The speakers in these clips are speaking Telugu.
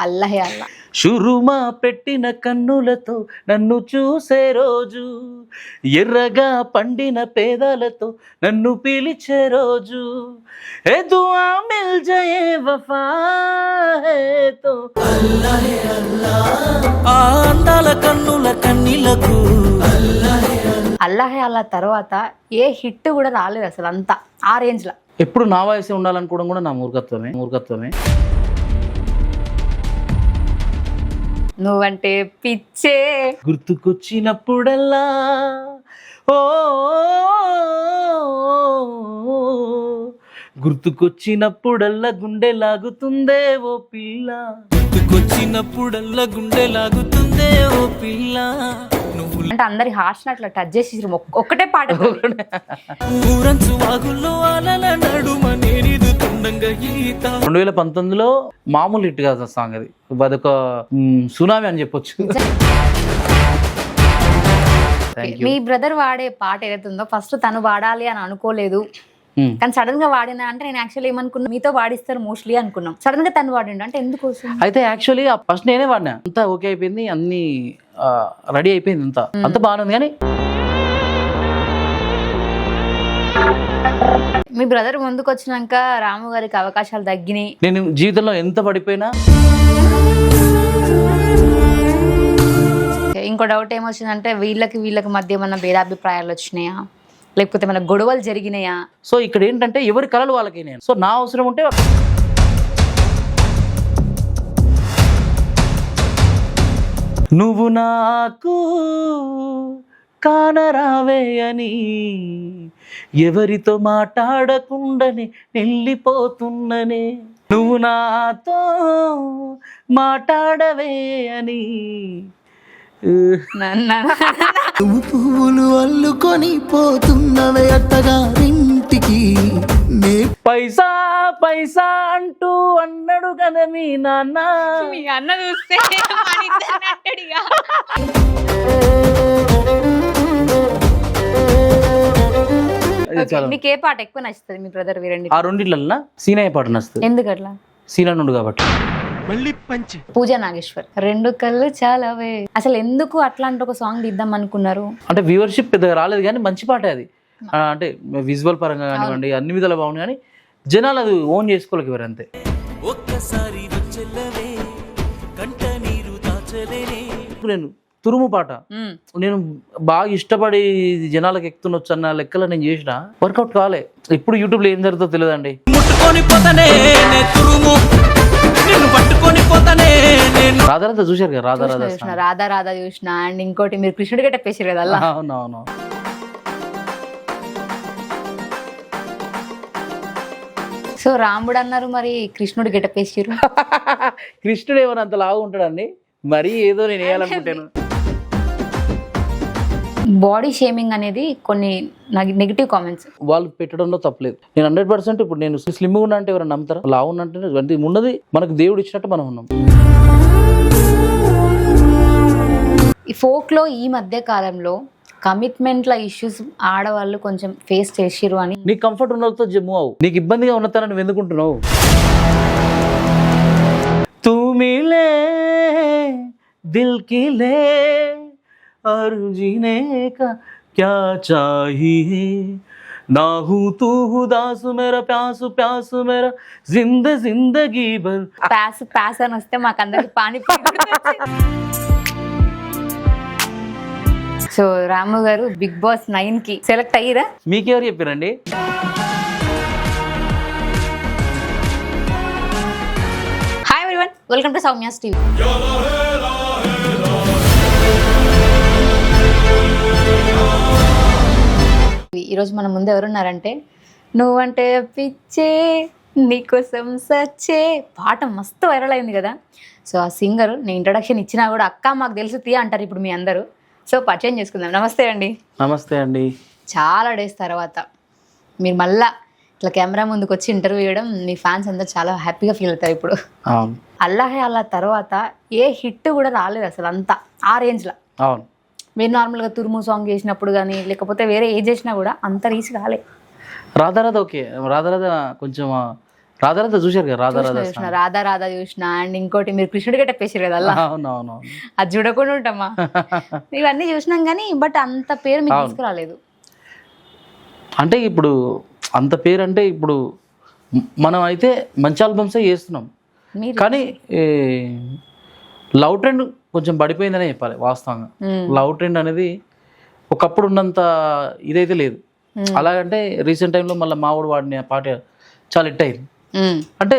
అల్లహే అల్లా. షురుమా పెట్టిన కన్నులతో నన్ను చూసే రోజు, ఎర్రగా పండిన పేదాలతో నన్ను పిలిచే రోజు, ఏ దుఆ మిల్ జయే వఫా హే తో అల్లాహే అల్లా, ఆ అందాల కన్నుల కన్నీలకు అల్లాహే అల్లా తర్వాత ఏ హిట్ కూడా రాలేదు అసలు, అంతా ఆ రేంజ్లో. ఎప్పుడు నా వయసే ఉండాలనుకోవడం కూడా నా మూర్ఖత్వమే. నువ్వంటే పిచ్చే గుర్తుకొచ్చినప్పుడల్లా ఓ గుర్తుకొచ్చినప్పుడల్లా గుండె లాగుతుందే ఓ పిల్ల, గుర్తుకొచ్చినప్పుడల్లా గుండె లాగుతుందే ఓ పిల్ల. అంటే అందరి హార్ట్స్ అట్లా టచ్ చేసి ఒక్కటే పాట. 2019లో మామూలు హిట్ కాదు ఆ సాంగ్, అదొక సునామీ అని చెప్పొచ్చు. మీ బ్రదర్ వాడే పాట ఏదైతే ఉందో ఫస్ట్ తను వాడాలి అని అనుకోలేదు, కానీ సడన్ గా వాడినా అంటే నేను యాక్చువల్లీ ఏమనుకున్నా మీతో వాడిస్తారు మోస్ట్లీ అనుకున్నాం. సడన్ గా తను వాడిండు అంటే ఎందుకోసం? అయితే యాక్చువల్లీ ఫస్ట్ నేనే వాడినా, అంతా ఓకే అయిపోయింది, అన్ని రెడీ అయిపోయింది, అంత బాగుంది. కానీ మీ బ్రదర్ ముందుకు వచ్చినాక రాము గారికి అవకాశాలు తగ్గినాయి. నేను జీవితంలో ఎంత పడిపోయినా. ఇంకో డౌట్ ఏమొచ్చిందంటే వీళ్ళకి మధ్య ఏమన్నా భేదాభిప్రాయాలు వచ్చినాయా, లేకపోతే మన గొడవలు జరిగినాయా? సో ఇక్కడ ఏంటంటే ఎవరి కళలు వాళ్ళకి, నేను సో నా అవసరం ఉంటే నువ్వు నాకు కానరావే అని ఎవరితో మాట్లాడకుండానే వెళ్ళిపోతున్ననే, నువ్వు నాతో మాట్లాడవే అని నువ్వు పువ్వులు అల్లుకొని పోతున్నవే అత్తగారింటికి, పైసా పైసా అంటూ అన్నాడు కదా మీ నాన్న. మీ అన్న చూస్తే మీకు ఏ పాట ఎక్కువ నచ్చుతుంది మీ బ్రదర్ వీరండి? ఆ రెండిట్లన్నా సీనయ్య పాట నచ్చుతుంది. ఎందుకట్లా? సీనా నుండు కాబట్టి. పూజా నాగేశ్వర్ రెండు కళ్ళు చాలావే, అసలు ఎందుకు అట్లాంటి ఒక సాంగ్ తీద్దాం అనుకున్నారు? అంటే వ్యూవర్షిప్ పెద్దగా రాలేదు కానీ మంచి పాటే అది, అంటే విజువల్ పరంగా కానివ్వండి అన్ని విధాలు బాగుంది, కానీ జనాలు అది ఓన్ చేసుకోలేక ఎవరు అంతే. నేను తురుము పాట నేను బాగా ఇష్టపడి జనాలకు ఎక్కుతుండొచ్చు అన్న లెక్కలో నేను చేసిన, వర్కౌట్ కాలే. ఇప్పుడు యూట్యూబ్ లో ఏం జరుగుతుందో తెలియదండి. రాధారాధ చూశారు కదా, రాధా చూసిన. అండ్ ఇంకోటి మీరు కృష్ణుడి గట్ట పేసారు కదా అలా. అవునవును. సో రాముడు అన్నారు, మరి కృష్ణుడు గెటప్ వేసారు. కృష్ణుడు ఏమైనా అంత లాగా ఉంటాడండి, మరీ ఏదో నేను వేయాలనుకుంటాను. బాడీ షేమింగ్ అనేది కొన్ని నెగిటివ్ కామెంట్స్ వాళ్ళు పెట్టడంలో తప్పలేదు. నేను 100% ఇప్పుడు నేను స్లిమ్ ఉన్నా అంటే ఎవరైనా నమ్ముతారా? లావు ఉన్నట్టు ఉన్నది మనకు దేవుడు ఇచ్చినట్టు మనం ఉన్నాం. ఈ ఫోక్ లో ఈ మధ్య కాలంలో కమిట్మెంట్ల ఇష్యూస్ ఆడవాళ్ళు కొంచెం ఫేస్ చేసిరు అని. నీకు కంఫర్ట్ ఉన్నతో మూవ్ అవు, నీకు ఇబ్బందిగా ఉన్నతానని నువ్వు ఎందుకుంటున్నావు? తూ మిలే దిల్ కి లే और जीने का क्या चाहिए, ना हूँ तू दास मेरा प्यास प्यास मेरा जिंदगी भर. ప్యాస్ అని వస్తే మాకందరికి పానీపూరి. సో రాము గారు బిగ్ బాస్ 9 కి సెలెక్ట్ అయ్యారా? మీకెవరు చెప్పారండి? Hi everyone, welcome to Soumya's TV. ఈరోజు మన ముందు ఎవరున్నారంటే నువ్వంటే పిచ్చే నీకోసం సచ్చే పాట మస్తు వైరల్ అయింది కదా. సో ఆ సింగర్ నేను ఇంట్రడక్షన్ ఇచ్చినా కూడా అక్క మాకు తెలుసు తీ అంటారు ఇప్పుడు మీ అందరూ. సో పరిచయం చేసుకుందాం. నమస్తే అండి. నమస్తే అండి. చాలా డేస్ తర్వాత మీరు మళ్ళా ఇట్లా కెమెరా ముందుకు వచ్చి ఇంటర్వ్యూ చేయడం మీ ఫ్యాన్స్ అందరూ చాలా హ్యాపీగా ఫీల్ అవుతారు ఇప్పుడు. అల్లాహే అల్లా తర్వాత ఏ హిట్ కూడా రాలేదు అసలు, అంతా ఆ రేంజ్లో. అవును. మీరు నార్మల్గా తురుము సాంగ్ చేసినప్పుడు కానీ లేకపోతే వేరే ఏ చేసినా కూడా అంత రీచ్ కాలే. రాధారాధ ఓకే, రాధారాధ కొంచెం రాధారాధ చూశారు కదా, రాధారాధ చూసిన రాధా రాధా చూసిన, అండ్ ఇంకోటి మీరు కృష్ణుడిగా టప్పేసారు కదా అలా, అవునవును. అది చూడకుండా ఉంటామా. ఇవన్నీ చూసినాం కానీ బట్ అంత పేరు మీకు తీసుకురాలేదు. అంటే ఇప్పుడు అంత పేరు అంటే ఇప్పుడు మనం అయితే మంచి ఆల్బమ్సే చేస్తున్నాం, మీరు కానీ లవ్ ట్రెండ్ కొంచెం పడిపోయిందనే చెప్పాలి వాస్తవంగా. లవ్ ట్రెండ్ అనేది ఒకప్పుడు ఉన్నంత ఇదైతే లేదు. అలాగంటే రీసెంట్ టైంలో మళ్ళీ మావాడు వాడిన పాట చాలా హిట్ అయింది. అంటే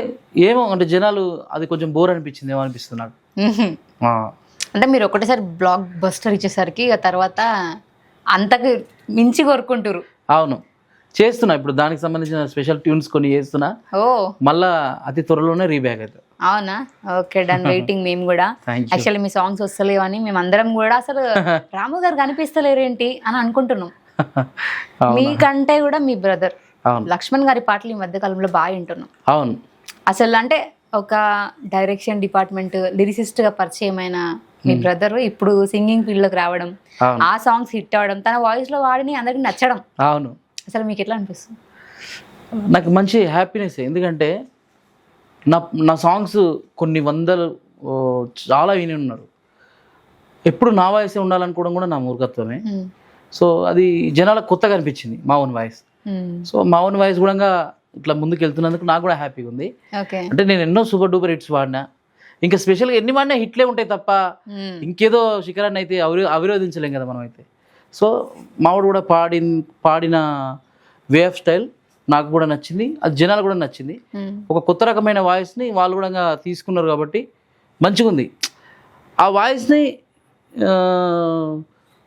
ఏమో అంటే జనాలు అది కొంచెం బోర్ అనిపించింది ఏమో అనిపిస్తున్నాడు. అంటే మీరు ఒకటేసారి బ్లాక్ బస్టర్ ఇచ్చేసరికి ఇక తర్వాత అంతకు మించి కోరుకుంటారు. అవును, చేస్తున్నా ఇప్పుడు దానికి సంబంధించిన స్పెషల్ ట్యూన్స్ కొన్ని చేస్తున్నా. ఓ మళ్ళా అతి త్వరలోనే రీబ్యాక్ అవుతుంది. అవునా, ఓకే డన్, వెయిటింగ్ మేము కూడా. యాక్చువల్లీ మీ సాంగ్స్ వస్తలేవని మేము అందరం కూడా అసలు రాము గారు కనిపిస్తలేరేంటి అని అనుకుంటున్నాం. మీకంటే కూడా మీ బ్రదర్ లక్ష్మణ్ గారి పాటలు ఈ మధ్య కాలంలో బాగా వింటున్నాం. అవును, అసలు అంటే ఒక డైరెక్షన్ డిపార్ట్మెంట్ లిరిసిస్ట్ గా పరిచయమైన మీ బ్రదర్ ఇప్పుడు సింగింగ్ ఫీల్డ్ లోకి రావడం, ఆ సాంగ్స్ హిట్ అవ్వడం, తన వాయిస్ లో వాడిని అందరికి నచ్చడం, అవును, అసలు మీకు ఎట్లా అనిపిస్తుంది? నాకు మంచి హ్యాపీనెస్. ఎందుకంటే నా సాంగ్స్ కొన్ని వందలు చాలా విని ఉన్నారు. ఎప్పుడు నా వాయిసే ఉండాలనుకోవడం కూడా నా మూర్ఖత్వమే. సో అది జనాలకు కొత్తగా అనిపించింది మా ఓన్ వాయిస్. సో మా ఓన్ వాయిస్ కూడా ఇట్లా ముందుకు వెళ్తున్నందుకు నాకు కూడా హ్యాపీగా ఉంది. అంటే నేను ఎన్నో సూపర్ డూపర్ హిట్స్ వాడినా, ఇంకా స్పెషల్గా ఎన్ని వాడినా హిట్లే ఉంటాయి తప్ప ఇంకేదో శిఖరాన్ని అయితే అవిరోధించలేం కదా మనం అయితే. సో మావాడు కూడా పాడిన వే ఆఫ్ స్టైల్ నాకు కూడా నచ్చింది, అది జనాలు కూడా నచ్చింది. ఒక కొత్త రకమైన వాయిస్ని వాళ్ళు కూడా తీసుకున్నారు కాబట్టి మంచిగా ఉంది. ఆ వాయిస్ని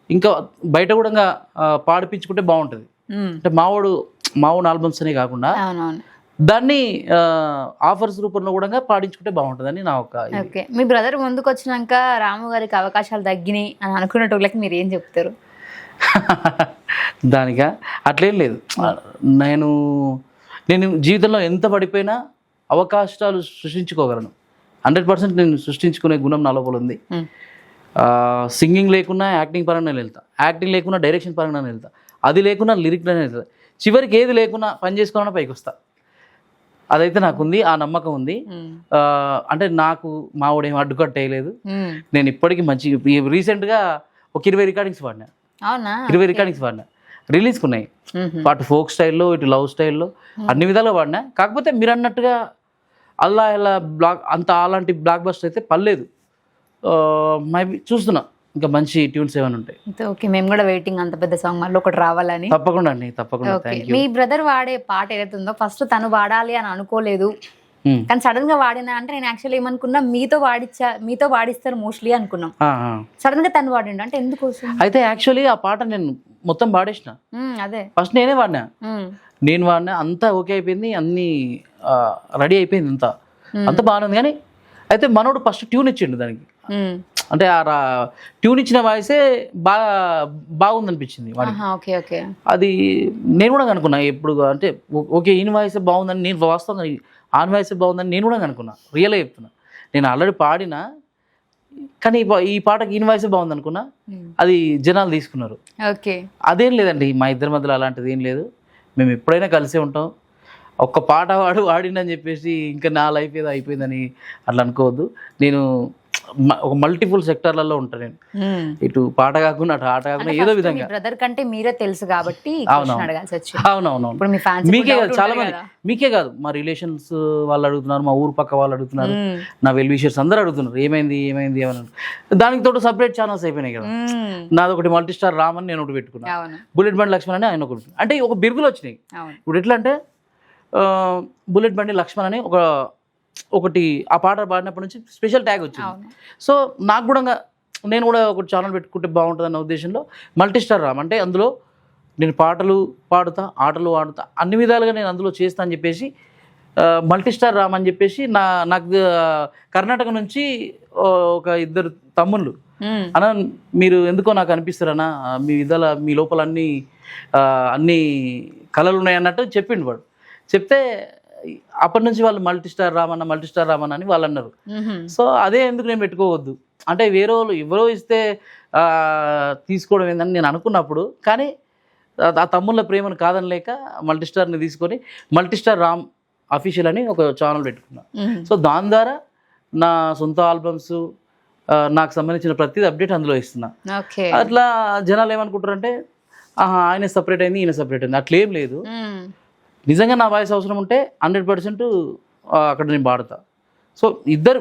ఇంకా బయట కూడా పాడిపించుకుంటే బాగుంటుంది. అంటే మావాడు ఆల్బమ్స్ అనే కాకుండా దాన్ని ఆఫర్స్ రూపంలో కూడా పాడించుకుంటే బాగుంటుందని నా ఒక. ఓకే, మీ బ్రదర్ ముందుకు వచ్చినాక రాము గారికి అవకాశాలు తగ్గినాయి అని అనుకున్నట్టులకి మీరు ఏం చెప్తారు? దానికా అట్లేం లేదు. నేను జీవితంలో ఎంత పడిపోయినా అవకాశాలు సృష్టించుకోగలను. 100% నేను సృష్టించుకునే గుణం నా లోపల ఉంది. సింగింగ్ లేకున్నా యాక్టింగ్ పరంగా వెళ్తా, యాక్టింగ్ లేకున్నా డైరెక్షన్ పరంగా వెళ్తా, అది లేకున్నా లిరిక్లోనే వెళ్తా, చివరికి ఏది లేకున్నా పని చేసుకోవాలన్నా పైకి వస్తా. అదైతే నాకుంది, ఆ నమ్మకం ఉంది. అంటే నాకు మావాడు ఏం అడ్డుకట్ట వేయలేదు. నేను ఇప్పటికీ మంచి రీసెంట్గా ఒక 20 రికార్డింగ్స్ వాడినా. 20 రికార్డింగ్స్ వాడినా, రిలీజ్కి ఉన్నాయి. అటు ఫోక్ స్టైల్లో ఇటు లవ్ స్టైల్లో అన్ని విధాలుగా వాడినా. కాకపోతే మీరు అన్నట్టుగా అల్లా ఇలా అలాంటి బ్లాక్ బస్టర్ అయితే పర్లేదు. మేబీ చూస్తున్నా ఇంకా మంచి ట్యూన్స్ ఏమైనా ఉంటాయి. ఓకే, మేము కూడా వెయిటింగ్ అంత పెద్ద సాంగ్ మళ్ళీ ఒకటి రావాలని. తప్పకుండా అండి, తప్పకుండా. మీ బ్రదర్ వాడే పాట ఏదైతే ఉందో ఫస్ట్ తను వాడాలి అని అనుకోలేదు, కానీ సడన్ గా వాడినా అంటే నేను యాక్చువల్లీ ఏమనుకున్నా మీతో వాడిస్తారు మోస్ట్లీ అనుకున్నాం. సడన్ గా తను వాడిండు అంటే ఎందుకోసం? అయితే యాక్చువల్లీ ఆ పాట నేను మొత్తం పాడేసిన. అదే ఫస్ట్ నేనే వాడినా, అంతా ఓకే అయిపోయింది, అన్ని రెడీ అయిపోయింది, అంత బాగానే ఉంది. కానీ అయితే మనోడు ఫస్ట్ ట్యూన్ ఇచ్చిండు దానికి. అంటే ఆ ట్యూన్ ఇచ్చిన వాయిసే బాగుంది అనిపించింది వాడికి. అది నేను కూడా అనుకున్నా ఎప్పుడు అంటే ఓకే ఈయన వాయిసే బాగుందని, నేను వాస్తవంగా ఆన్ వాయిసే బాగుందని నేను కూడా అనుకున్నా. రియల్గా చెప్తున్నా, నేను ఆల్రెడీ పాడినా కానీ ఈ పాటకి ఈయన వాయిసే బాగుంది అనుకున్నా. అది జనాలు తీసుకున్నారు. అదేం లేదండి, మా ఇద్దరి మధ్యలో అలాంటిది ఏం లేదు. మేము ఎప్పుడైనా కలిసే ఉంటాం. ఒక్క పాట వాడినని చెప్పేసి ఇంకా నా లైఫ్ ఏదో అయిపోయిందని అట్లా అనుకోవద్దు. నేను ఒక మల్టిపుల్ సెక్టార్లలో ఉంటాను. నేను ఇటు పాట కాకుండా అటు ఆట కాకుండా ఏదో విధంగా. బ్రదర్ కంటే మీరే తెలుసు కాబట్టి అవునవును, మీకే కాదు చాలా మంది, మీకే కాదు మా రిలేషన్స్ వాళ్ళు అడుగుతున్నారు, మా ఊరు పక్క వాళ్ళు అడుగుతున్నారు, నా వెల్ విషర్స్ అందరూ అడుగుతున్నారు ఏమైంది ఏమైంది ఏమని. దానికి తోడు సపరేట్ ఛానల్స్ అయిపోయినాయి కదా. నాది ఒకటి మల్టీ స్టార్ రామ్ అని నేను ఒకటి పెట్టుకున్నా, బుల్లెట్ బండి లక్ష్మణ్ అని ఆయన ఒకటి. అంటే ఒక బిరుదులు వచ్చినాయి. ఇప్పుడు ఎట్లా అంటే బుల్లెట్ బండి లక్ష్మణ్ అని ఒకటి ఆ పాట పాడినప్పటి నుంచి స్పెషల్ ట్యాగ్ వచ్చింది. సో నాకు కూడా నేను కూడా ఒక ఛానల్ పెట్టుకుంటే బాగుంటుంది అన్న ఉద్దేశంలో మల్టీ స్టార్ రామ్, అంటే అందులో నేను పాటలు పాడుతా, ఆటలు ఆడుతా, అన్ని విధాలుగా నేను అందులో చేస్తా అని చెప్పేసి మల్టీ స్టార్ రామ్ అని చెప్పేసి నాకు కర్ణాటక నుంచి ఒక 2 తమ్ముళ్ళు అన్న మీరు ఎందుకో నాకు అనిపిస్తారన్నా, మీ లోపల అన్ని కళలు ఉన్నాయి అన్నట్టు చెప్పిండు వాడు. చెప్తే అప్పటి నుంచి వాళ్ళు మల్టీ స్టార్ రామన్న అని వాళ్ళు అన్నారు. సో అదే ఎందుకు నేను పెట్టుకోవద్దు అంటే వేరే వాళ్ళు ఎవరో ఇస్తే తీసుకోవడం ఏందని నేను అనుకున్నప్పుడు, కానీ ఆ తమ్ముళ్ళ ప్రేమను కాదనలేక మల్టీ స్టార్ని తీసుకొని మల్టీ స్టార్ రామ్ అఫీషియల్ అని ఒక ఛానల్ పెట్టుకున్నా. సో దాని ద్వారా నా సొంత ఆల్బమ్స్ నాకు సంబంధించిన ప్రతిదీ అప్డేట్ అందులో ఇస్తున్నా. అట్లా జనాలు ఏమనుకుంటారంటే ఆయన సపరేట్ అయింది ఈయన సపరేట్ అయింది, అట్లేం లేదు. నిజంగా నా వాయిస్ అవసరం ఉంటే 100% అక్కడ నేను పాడతా. సో ఇద్దరు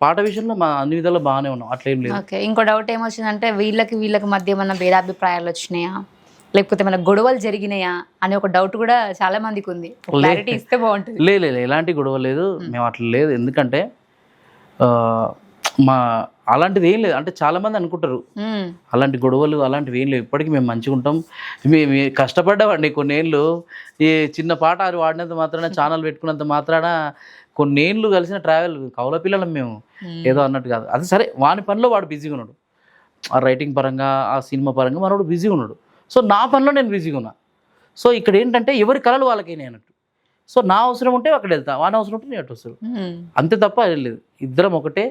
పాట విషయంలో మా అన్ని విధాలు బాగానే ఉన్నాం, అట్లేం లేదు. ఇంకో డౌట్ ఏమొచ్చిందంటే వీళ్ళకి మధ్య ఏమన్నా భేదాభిప్రాయాలు వచ్చినాయా, లేకపోతే మన గొడవలు జరిగినాయా అనే ఒక డౌట్ కూడా చాలా మందికి ఉంది. క్లారిటీ ఇస్తే బాగుంటుంది. లేదు ఎలాంటి గొడవ లేదు, మేము అట్లా లేదు. ఎందుకంటే మా అలాంటిది ఏం లేదు. అంటే చాలా మంది అనుకుంటారు అలాంటి గొడవలు అలాంటివి ఏం లేవు. ఇప్పటికీ మేము మంచిగా ఉంటాం. మేము కష్టపడ్డామండి కొన్నేళ్ళు. ఈ చిన్న పాట అది వాడినంత మాత్రాన, ఛానల్ పెట్టుకున్నంత మాత్రాన కొన్నేళ్ళు కలిసిన ట్రావెల్ కౌల పిల్లలం మేము, ఏదో అన్నట్టు కాదు. అది సరే, వాని పనిలో వాడు బిజీగా ఉన్నాడు, ఆ రైటింగ్ పరంగా ఆ సినిమా పరంగా మనోడు బిజీగా ఉన్నాడు. సో నా పనిలో నేను బిజీగా ఉన్నా. సో ఇక్కడ ఏంటంటే ఎవరి కళలు వాళ్ళకైనా అన్నట్టు. సో నా అవసరం ఉంటే అక్కడ వెళ్తా, వాని అవసరం ఉంటే నేను అటు వస్తాడు, అంతే తప్ప లేదు. ఇద్దరం ఒకటే,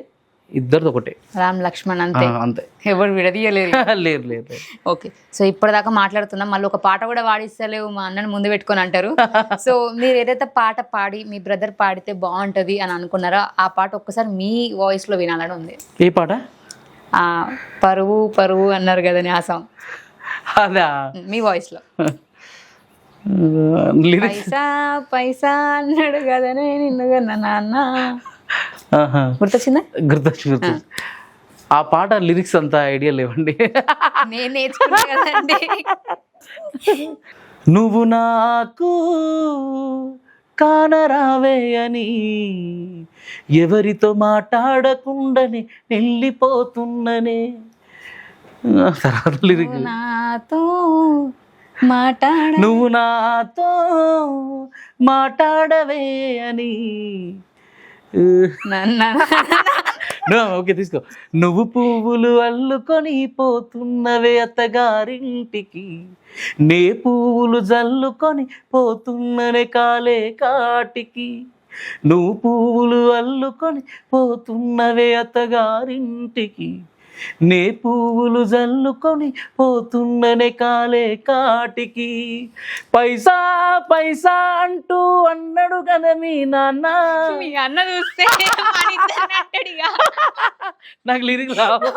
ఇద్దరిది ఒకటే, రామ్ లక్ష్మణ్ అంతే అంతే, ఎవరు విడదీయలేరు. లేదు. ఓకే, సో ఇప్పటిదాకా మాట్లాడుతున్నాం, మళ్ళీ ఒక పాట కూడా పాడిస్తలేవు మా అన్నని ముందు పెట్టుకొని అంటారు. సో మీరు ఏదైతే పాట పాడి మీ బ్రదర్ పాడితే బాగుంటది అని అనుకున్నారో ఆ పాట ఒక్కసారి మీ వాయిస్ లో వినాలని ఉంది. ఏ పాట? పరువు పరువు అన్నారు కదా ఆ సాంగ్, అదా మీ వాయిస్ లో. పైసా పైసా అన్నాడు కదా నిన్నుగా నాన్న, గుర్తొచ్చిందా? గుర్తొచ్చు. ఆ పాట లిరిక్స్ అంతా ఐడియా లేవండి, నేను నేర్చుకున్నా కదండి. నువ్వు నాకు కానరావే అని ఎవరితో మాట్లాడకుండానే వెళ్ళిపోతున్ననే. తర్వాత లిరిక్, నాతో నువ్వు నాతో మాట్లాడవే అని. ఓకే తీసుకో. నువ్వు పువ్వులు అల్లుకొని పోతున్నవే అత్తగారింటికి, నే పువ్వులు జల్లుకొని పోతున్ననే కాలే కాటికి. నువ్వు పువ్వులు అల్లుకొని పోతున్నవే అత్తగారింటికి, నే పువ్వులు జల్లుకొని పోతున్ననే కాలే కాటికి. పైసా పైసా అంటూ అన్నాడు కదా మీ నాన్న. మీ అన్న చూస్తే నాకు లిరిక్ రావు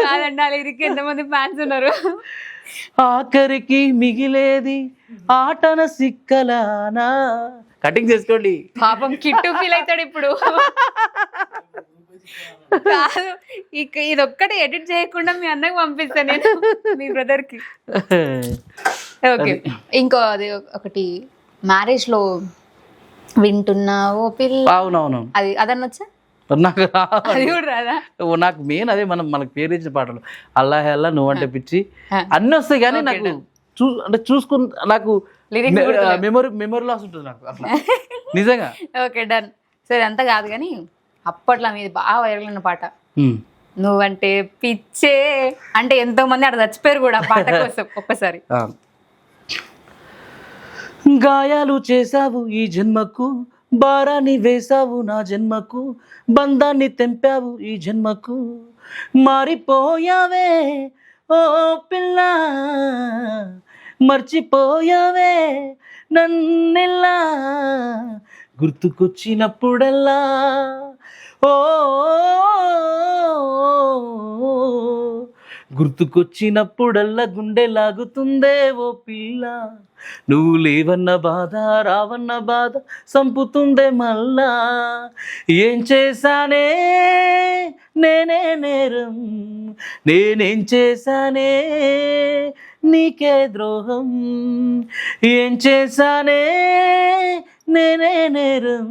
కాదండి, ఆ లిరిక్ ఎంతమంది ఫ్యాన్స్ ఉన్నారు. ఆఖరికి మిగిలేది ఆటన సిక్కలానా. కటింగ్ చేసుకోండి, పాపం కిట్టు ఫీల్ అవుతాడు ఇప్పుడు. కాదు, ఇది ఒక్కటి ఎడిట్ చేయకుండా మీ అన్నకి పంపిస్తాను నేను, మీ బ్రదర్ కి. ఓకే, ఇంకో అది ఒకటి, మ్యారేజ్ లో వింటున్నావో పిల్ల. అవునవును, అది అదన్నొచ్చా? నాకు అది కూడా రాదా? నాకు మెయిన్ అదే, మనకు పేరు ఇచ్చిన పాటలు అల్లాహ్ అల్లా, నువ్వంటే పిచ్చి అన్నీ వస్తాయి. కానీ నాకు అంటే చూసుకున్న నాకు మెమరీ లాస్ ఉంటుంది నాకు అట్లా నిజంగా. Okay done. సో ఇదంతా కాదు కానీ అప్పట్లో మీది బాగా వైరల్ అయిన పాట నువ్వంటే పిచ్చే, అంటే ఎంతో మంది అక్కడ చచ్చిపోయారు కూడా పాట కోసం. ఒక్కసారి గాయాలు చేసావు ఈ జన్మకు, భారాన్ని వేసావు నా జన్మకు, బంధాన్ని తెంపావు ఈ జన్మకు, మారిపోయావే ఓ పిల్ల, మర్చిపోయావే నన్నెల్లా, గుర్తుకొచ్చినప్పుడల్లా ఓ గుర్తుకొచ్చినప్పుడల్లా గుండె లాగుతుందే ఓ పిల్ల, నువ్వు లేవన్న బాధ రావన్న బాధ సంపుతుందే మళ్ళా. ఏం చేశానే నేనే నేరం, నేనేం చేశానే నీకే ద్రోహం, ఏం చేశానే నేనే నేరం,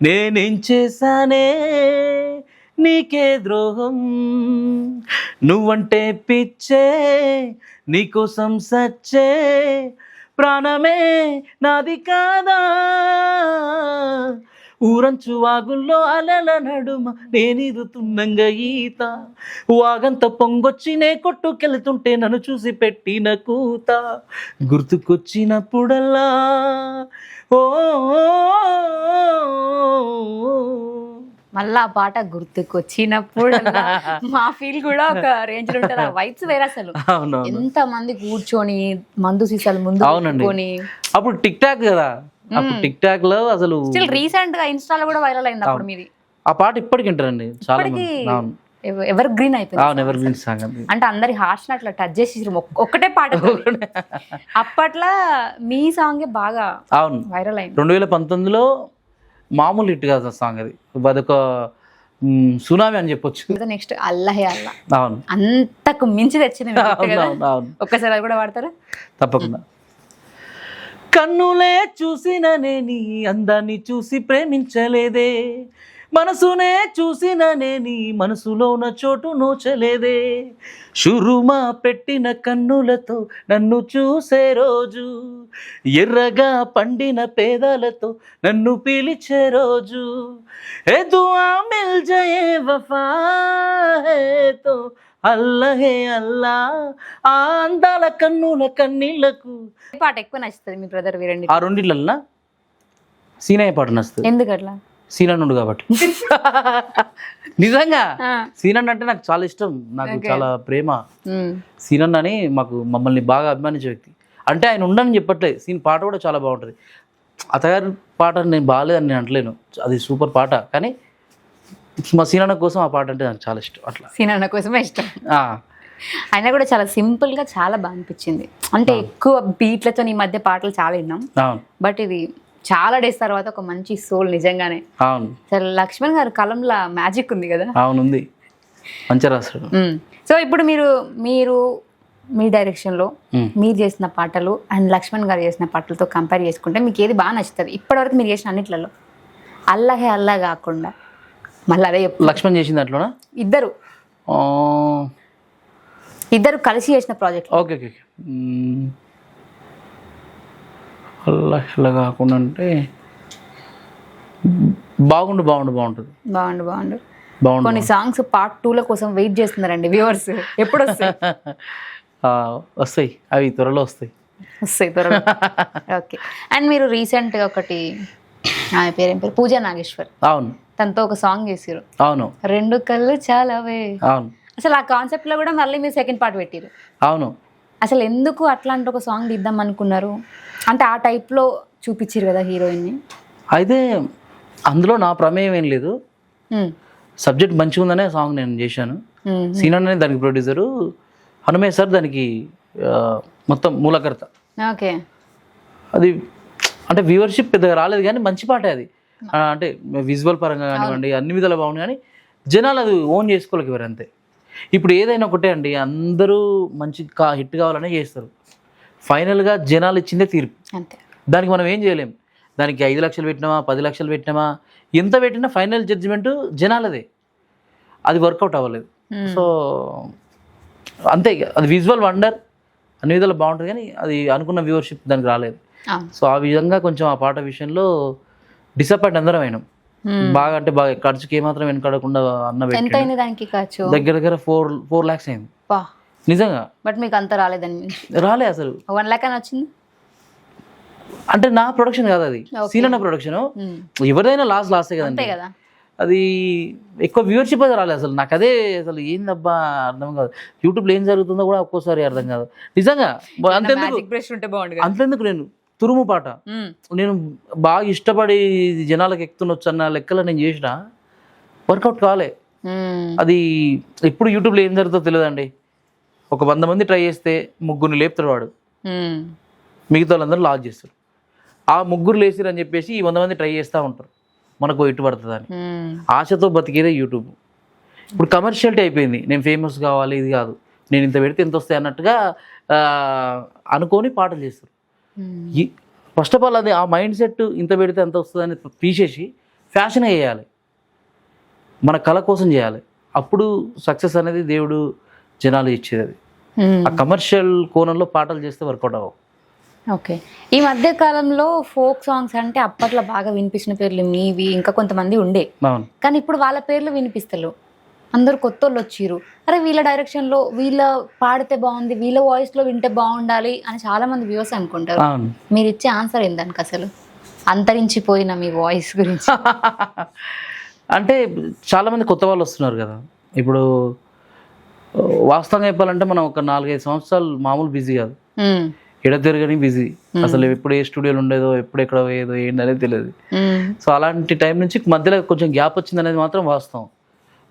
నేనేం చేశానే నీకే ద్రోహం. నువ్వంటే పిచ్చే, నీకోసం సచ్చే, ప్రాణమే నాది కాదా, ఊరంచు వాగుల్లో అలల నడుమ నేనిదుతున్నంగ ఈత, వాగంత పొంగొచ్చి నే కొట్టుకెళ్తుంటే నన్ను చూసి పెట్టిన కూత, గుర్తుకొచ్చినప్పుడల్లా ఓ. మళ్ళా ఆ పాట గుర్తుకొచ్చినప్పుడు మా ఫీల్ కూడా ఒక రేంజ్ లో ఉంటుంది. ఆ వైబ్స్ వేరే అసలు. ఎంత మంది కూర్చొని మందు సీసాలు ముందు పెట్టుకొని, అప్పుడు టిక్ టాక్ కదా, అప్పుడు టిక్ టాక్ లో అసలు స్టిల్ రీసెంట్ గా ఇన్స్టాలో కూడా వైరల్ అయింది అప్పుడు మీది. ఆ పాట ఇప్పటికి వింటారండి చాలా మంది. అవును ఎవర్ గ్రీన్ అయిపోయింది. అవును ఎవర్ గ్రీన్ సాంగ్ అది. అంటే అందరి హార్ట్స్ అట్లా టచ్ చేసి ఒక్కటే పాట అప్పట్లో మీ సాంగే బాగా అవును వైరల్ అయింది. 2019లో మామూలు హిట్ కాదు ఆ సాంగ్ అది. అదొక సునామీ అని చెప్పొచ్చు. నెక్స్ట్ అల్లహే అల్లా, అవును అంతకు మించి తెచ్చింది మీరు కదా. అవును ఒక్కసారి అది కూడా వాడతారా? తప్పకుండా. కన్నులే చూసిననే నీ అందాన్ని చూసి ప్రేమించలేదే, మనసునే చూసిననే నీ మనసులోన చోటు నోచలేదే, షురుమా పెట్టిన కన్నులతో నన్ను చూసే రోజు, ఎర్రగా పండిన పేదాలతో నన్ను పిలిచే రోజు, ఏ దుఆ మిల్ జయే వఫా హే తో అల్లహే అల్లా, ఆ అందాల కన్నుల కన్నీళ్లకు. ఏ పాట ఎక్కువ నచ్చుతుంది మీ బ్రదర్ వీరండి? ఆ రెండిట్లన్నా సీనయ్య పాట నచ్చుతుంది. ఎందుకు అట్లా? సీనన్నుడు కాబట్టి. నిజంగా సీనన్న అంటే నాకు చాలా ఇష్టం, నాకు చాలా ప్రేమ. సీనన్న అని మమ్మల్ని బాగా అభిమానించే వ్యక్తి. అంటే ఆయన ఉండని చెప్పట్లేదు, సీన్ పాట కూడా చాలా బాగుంటుంది. అత్తగారి పాట నేను బాగాలేదని నేను అంటలేను, అది సూపర్ పాట. కానీ మా సీనన్న కోసం ఆ పాట అంటే నాకు చాలా ఇష్టం. అట్లా సీనన్న కోసమే ఇష్టం. ఆయన కూడా చాలా సింపుల్ గా చాలా బాగా అనిపించింది. అంటే ఎక్కువ బీట్లతో ఈ మధ్య పాటలు చాలా విన్నాం, బట్ ఇది చాలా డేస్ తర్వాత ఒక మంచి సోల్ నిజంగానే. అవును సరే, లక్ష్మణ్ గారు కలంలో మ్యాజిక్ ఉంది కదా. అవును ఉంది, మంచిగా రాస్తాడు. సో ఇప్పుడు మీరు మీ డైరెక్షన్లో మీరు చేసిన పాటలు అండ్ లక్ష్మణ్ గారు చేసిన పాటలతో కంపేర్ చేసుకుంటే మీకు ఏది బాగా నచ్చుతుంది ఇప్పటివరకు మీరు చేసిన అన్నిట్లలో? అల్లాహే అల్లా కాకుండా మళ్ళీ అదే లక్ష్మణ్ చేసిన దాంట్లోనా? ఇద్దరు కలిసి చేసిన ప్రాజెక్ట్. Okay okay. అల్లా కాకుండా అంటే బాగుంటుంది. బాగుండు. కొన్ని సాంగ్స్ పార్ట్ 2 కోసం వెయిట్ చేస్తున్నారండి వ్యూవర్స్, ఎప్పుడు వస్తాయి? వస్తాయి, అవి త్వరలో వస్తాయి. త్వరలో. ఓకే. అండ్ మీరు రీసెంట్గా ఒకటి, ఆమె పేరేం పేరు, పూజా నాగేశ్వర్, అవును, తనతో ఒక సాంగ్ చేసారు. అవును, 2 కళ్ళు చాలావే. అవును. అసలు ఆ కాన్సెప్ట్ లో కూడా మళ్ళీ మీరు సెకండ్ పార్ట్ పెట్టారు. అవును. అసలు ఎందుకు అట్లాంటి ఒక సాంగ్ తీద్దాం అనుకున్నారు? అంటే ఆ టైప్ లో చూపించారు కదా హీరోయిన్ ని. అయితే అందులో నా ప్రమేయం ఏం లేదు, సబ్జెక్ట్ మంచిగా ఉందనే సాంగ్ నేను చేశాను. సీనన్న దానికి ప్రొడ్యూసరు, హనుమే సార్ దానికి మొత్తం మూలకర్త. ఓకే. అది అంటే వ్యూవర్షిప్ పెద్దగా రాలేదు, కానీ మంచి పాటే అది. అంటే విజువల్ పరంగా కానివ్వండి, అన్ని విధాలు బాగుంది, కానీ జనాలు అది ఓన్ చేసుకోలేక ఎవరు అంతే. ఇప్పుడు ఏదైనా ఒకటే అండి, అందరూ మంచి హిట్ కావాలనే చేస్తారు. ఫైనల్గా జనాలు ఇచ్చిందే తీర్పు, అంతే. దానికి మనం ఏం చేయలేం. దానికి 5 లక్షలు పెట్టినామా, 10 లక్షలు పెట్టినామా, ఎంత పెట్టినా ఫైనల్ జడ్జిమెంట్ జనాలదే, అది వర్కౌట్ అవ్వలేదు. సో అంతే, అది విజువల్ వండర్, అన్ని విధాలు బాగుంటుంది, కానీ అది అనుకున్న వ్యూవర్షిప్ దానికి రాలేదు. సో ఆ విధంగా కొంచెం ఆ పాట విషయంలో డిసప్పాయింట్ అందరం అయినాం. బాగా అంటే బాగా, ఖర్చుకి ఏమాత్రం వెనకాడకుండా అన్న దగ్గర 4 lakhs అయింది నిజంగా. బట్ మీకు అంత రాలేదని? రాలే అసలు. 1 lakh అని వచ్చింది. అంటే నా ప్రొడక్షన్ కాదు, అది సీనన్న ప్రొడక్షన్. ఎవరిదైనా లాసే కదండి. అది ఎక్కువ వ్యూవర్షిప్ అది రాలేదు అసలు. నాకు అదే అసలు ఏందబ్బా అర్థం కాదు. యూట్యూబ్లో ఏం జరుగుతుందో కూడా ఒక్కోసారి అర్థం కాదు నిజంగా. అంతెందుకు నేను తురుము పాట నేను బాగా ఇష్టపడి జనాలకు ఎక్కుతుండొచ్చు అన్న లెక్కలో నేను చేసిన, వర్కౌట్ కాలే. అది ఎప్పుడు యూట్యూబ్లో ఏం జరుగుతుందో తెలియదండి. ఒక 100 మంది ట్రై చేస్తే 3 లేపుతాడు వాడు, మిగతా వాళ్ళందరూ లాస్ చేస్తారు. ఆ 3 లేసిరు అని చెప్పేసి ఈ 100 మంది ట్రై చేస్తూ ఉంటారు, మనకు ఇటు పడుతుంది అని ఆశతో బతికేదే యూట్యూబ్. ఇప్పుడు కమర్షియాలిటీ అయిపోయింది, నేను ఫేమస్ కావాలి, ఇది కాదు, నేను ఇంత పెడితే ఎంత వస్తాయి అన్నట్టుగా అనుకొని పాటలు చేస్తారు. ఫస్ట్ ఆఫ్ ఆల్ అది ఆ మైండ్ సెట్, ఇంత పెడితే ఎంత వస్తుందని తీసేసి ఫ్యాషన్ చేయాలి, మన కళ కోసం చేయాలి. అప్పుడు సక్సెస్ అనేది దేవుడు జనాలు ఇచ్చేది. అది ఆ కమర్షియల్ కోణంలో పాటలు చేస్తే వర్కౌట్ అవ్వవు. ఓకే. ఈ మధ్య కాలంలో ఫోక్ సాంగ్స్ అంటే అప్పట్లో బాగా వినిపించిన పేర్లు మీవి, ఇంకా కొంతమంది ఉండే, కానీ ఇప్పుడు వాళ్ళ పేర్లు వినిపిస్తలేవు. అందరు కొత్త వాళ్ళు వచ్చిర్రు, అరే వీళ్ళ డైరెక్షన్లో వీళ్ళ పాడితే బాగుంది, వీళ్ళ వాయిస్లో వింటే బాగుండాలి అని చాలా మంది వ్యూవర్స్ అనుకుంటారు. మీరు ఇచ్చే ఆన్సర్ ఏందానికి అసలు అంతరించిపోయిన మీ వాయిస్ గురించి? అంటే చాలామంది కొత్త వాళ్ళు వస్తున్నారు కదా. ఇప్పుడు వాస్తవంగా చెప్పాలంటే మనం ఒక 4-5 సంవత్సరాలు మామూలు బిజీ కాదు. ఎడ తిరగని బిజీ, అసలు ఎప్పుడు ఏ స్టూడియోలో ఉండేదో ఎప్పుడు ఎక్కడ పోయేదో ఏంటనేది తెలియదు. సో అలాంటి టైం నుంచి మధ్యలో కొంచెం గ్యాప్ వచ్చింది అనేది మాత్రం వాస్తవం.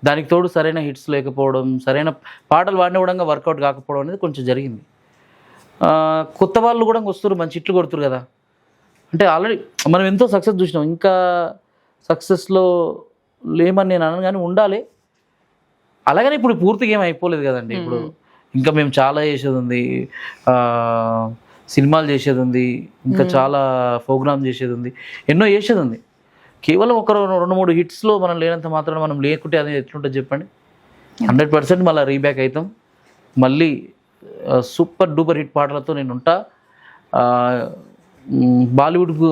దానికి తోడు సరైన హిట్స్ లేకపోవడం, సరైన పాటలు వాడిన కూడా వర్కౌట్ కాకపోవడం అనేది కొంచెం జరిగింది. కొత్త వాళ్ళు కూడా వస్తారు, మంచి హిట్లు కొడుతురు కదా. అంటే ఆల్రెడీ మనం ఎంతో సక్సెస్ చూసినాం, ఇంకా సక్సెస్లో లేమని నేను అనను, కానీ ఉండాలి. అలాగని ఇప్పుడు పూర్తిగా ఏం అయిపోలేదు కదండి. ఇప్పుడు ఇంకా మేము చాలా చేసేది ఉంది, సినిమాలు చేసేది ఉంది, ఇంకా చాలా ప్రోగ్రామ్ చేసేది ఉంది, ఎన్నో చేసేది ఉంది. కేవలం ఒక 2-3 హిట్స్లో మనం లేనంత మాత్రం మనం లేకుంటే అది ఎట్లుంటుంది చెప్పండి. 100% మళ్ళీ రీబ్యాక్ అవుతాం, మళ్ళీ సూపర్ డూపర్ హిట్ పాటలతో నేను ఉంటా. బాలీవుడ్కు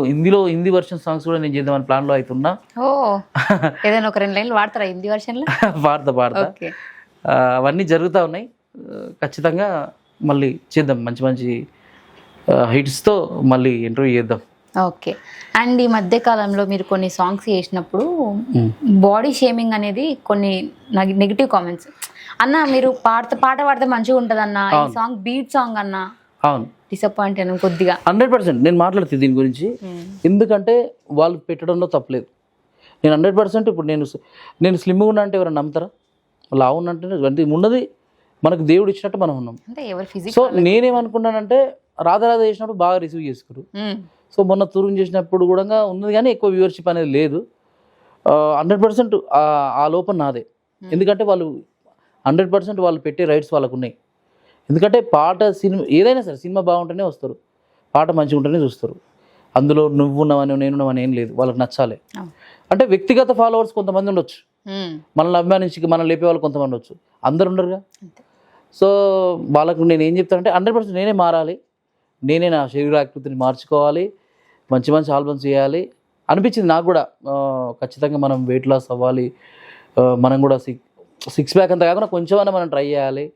హిందీ వర్షన్ సాంగ్స్ కూడా నేను చేద్దామని ప్లాన్లో అవుతున్నా. ఏదైనా ఒక 2 లైన్లు వాడతారా హిందీ వర్షన్లో? పాడతా. అవన్నీ జరుగుతూ ఉన్నాయి. ఖచ్చితంగా మళ్ళీ చేద్దాం, మంచి మంచి హిట్స్తో మళ్ళీ ఇంటర్వ్యూ చేద్దాం. ఓకే. అండ్ ఈ మధ్య కాలంలో మీరు కొన్ని సాంగ్స్ చేసినప్పుడు బాడీ షేమింగ్ అనేది కొన్ని నెగిటివ్ కామెంట్స్ అన్న, మీరు పాట పాడితే మంచిగా ఉంటుంది అన్న, ఈ సాంగ్ బీట్ సాంగ్ అన్న. అవును, డిసప్పాయింట్ అయినా కొద్దిగా. 100% నేను మాట్లాడుతుంది దీని గురించి. ఎందుకంటే వాళ్ళు పెట్టడంలో తప్పలేదు. నేను 100% ఇప్పుడు నేను స్లిమ్గా ఉన్నా అంటే ఎవరైనా నమ్ముతారా? లావు ఉన్నట్టు ఉన్నది మనకు దేవుడు ఇచ్చినట్టు మనం ఉన్నాం. సో నేనేమనుకున్నానంటే రాధా చేసినప్పుడు బాగా రిసీవ్ చేసుకురు. సో మొన్న టూరింగ్ చేసినప్పుడు కూడా ఉన్నది, కానీ ఎక్కువ వ్యూవర్షిప్ అనేది లేదు. 100% ఆ లోపం నాదే. ఎందుకంటే వాళ్ళు 100% వాళ్ళు పెట్టే రైట్స్ వాళ్ళకు ఉన్నాయి. ఎందుకంటే పాట సినిమా ఏదైనా సరే సినిమా బాగుంటేనే వస్తారు, పాట మంచిగా ఉంటేనే చూస్తారు. అందులో నువ్వున్నావని నేనున్నామని ఏం లేదు, వాళ్ళకి నచ్చాలి. అంటే వ్యక్తిగత ఫాలోవర్స్ కొంతమంది ఉండొచ్చు, మనల్ని అభిమానించి మనం లేపే వాళ్ళు కొంతమంది ఉండొచ్చు, అందరు ఉండరుగా. సో వాళ్ళకు నేను ఏం చెప్తానంటే 100% నేనే మారాలి, నేనే నా శరీరాకృతిని మార్చుకోవాలి, మంచి మంచి ఆల్బమ్స్ చేయాలి అనిపించింది నాకు కూడా. ఖచ్చితంగా మనం వెయిట్ లాస్ అవ్వాలి, మనం కూడా సిక్స్ ప్యాక్ అంతా కాకుండా కొంచెమన్నా మనం ట్రై చేయాలి,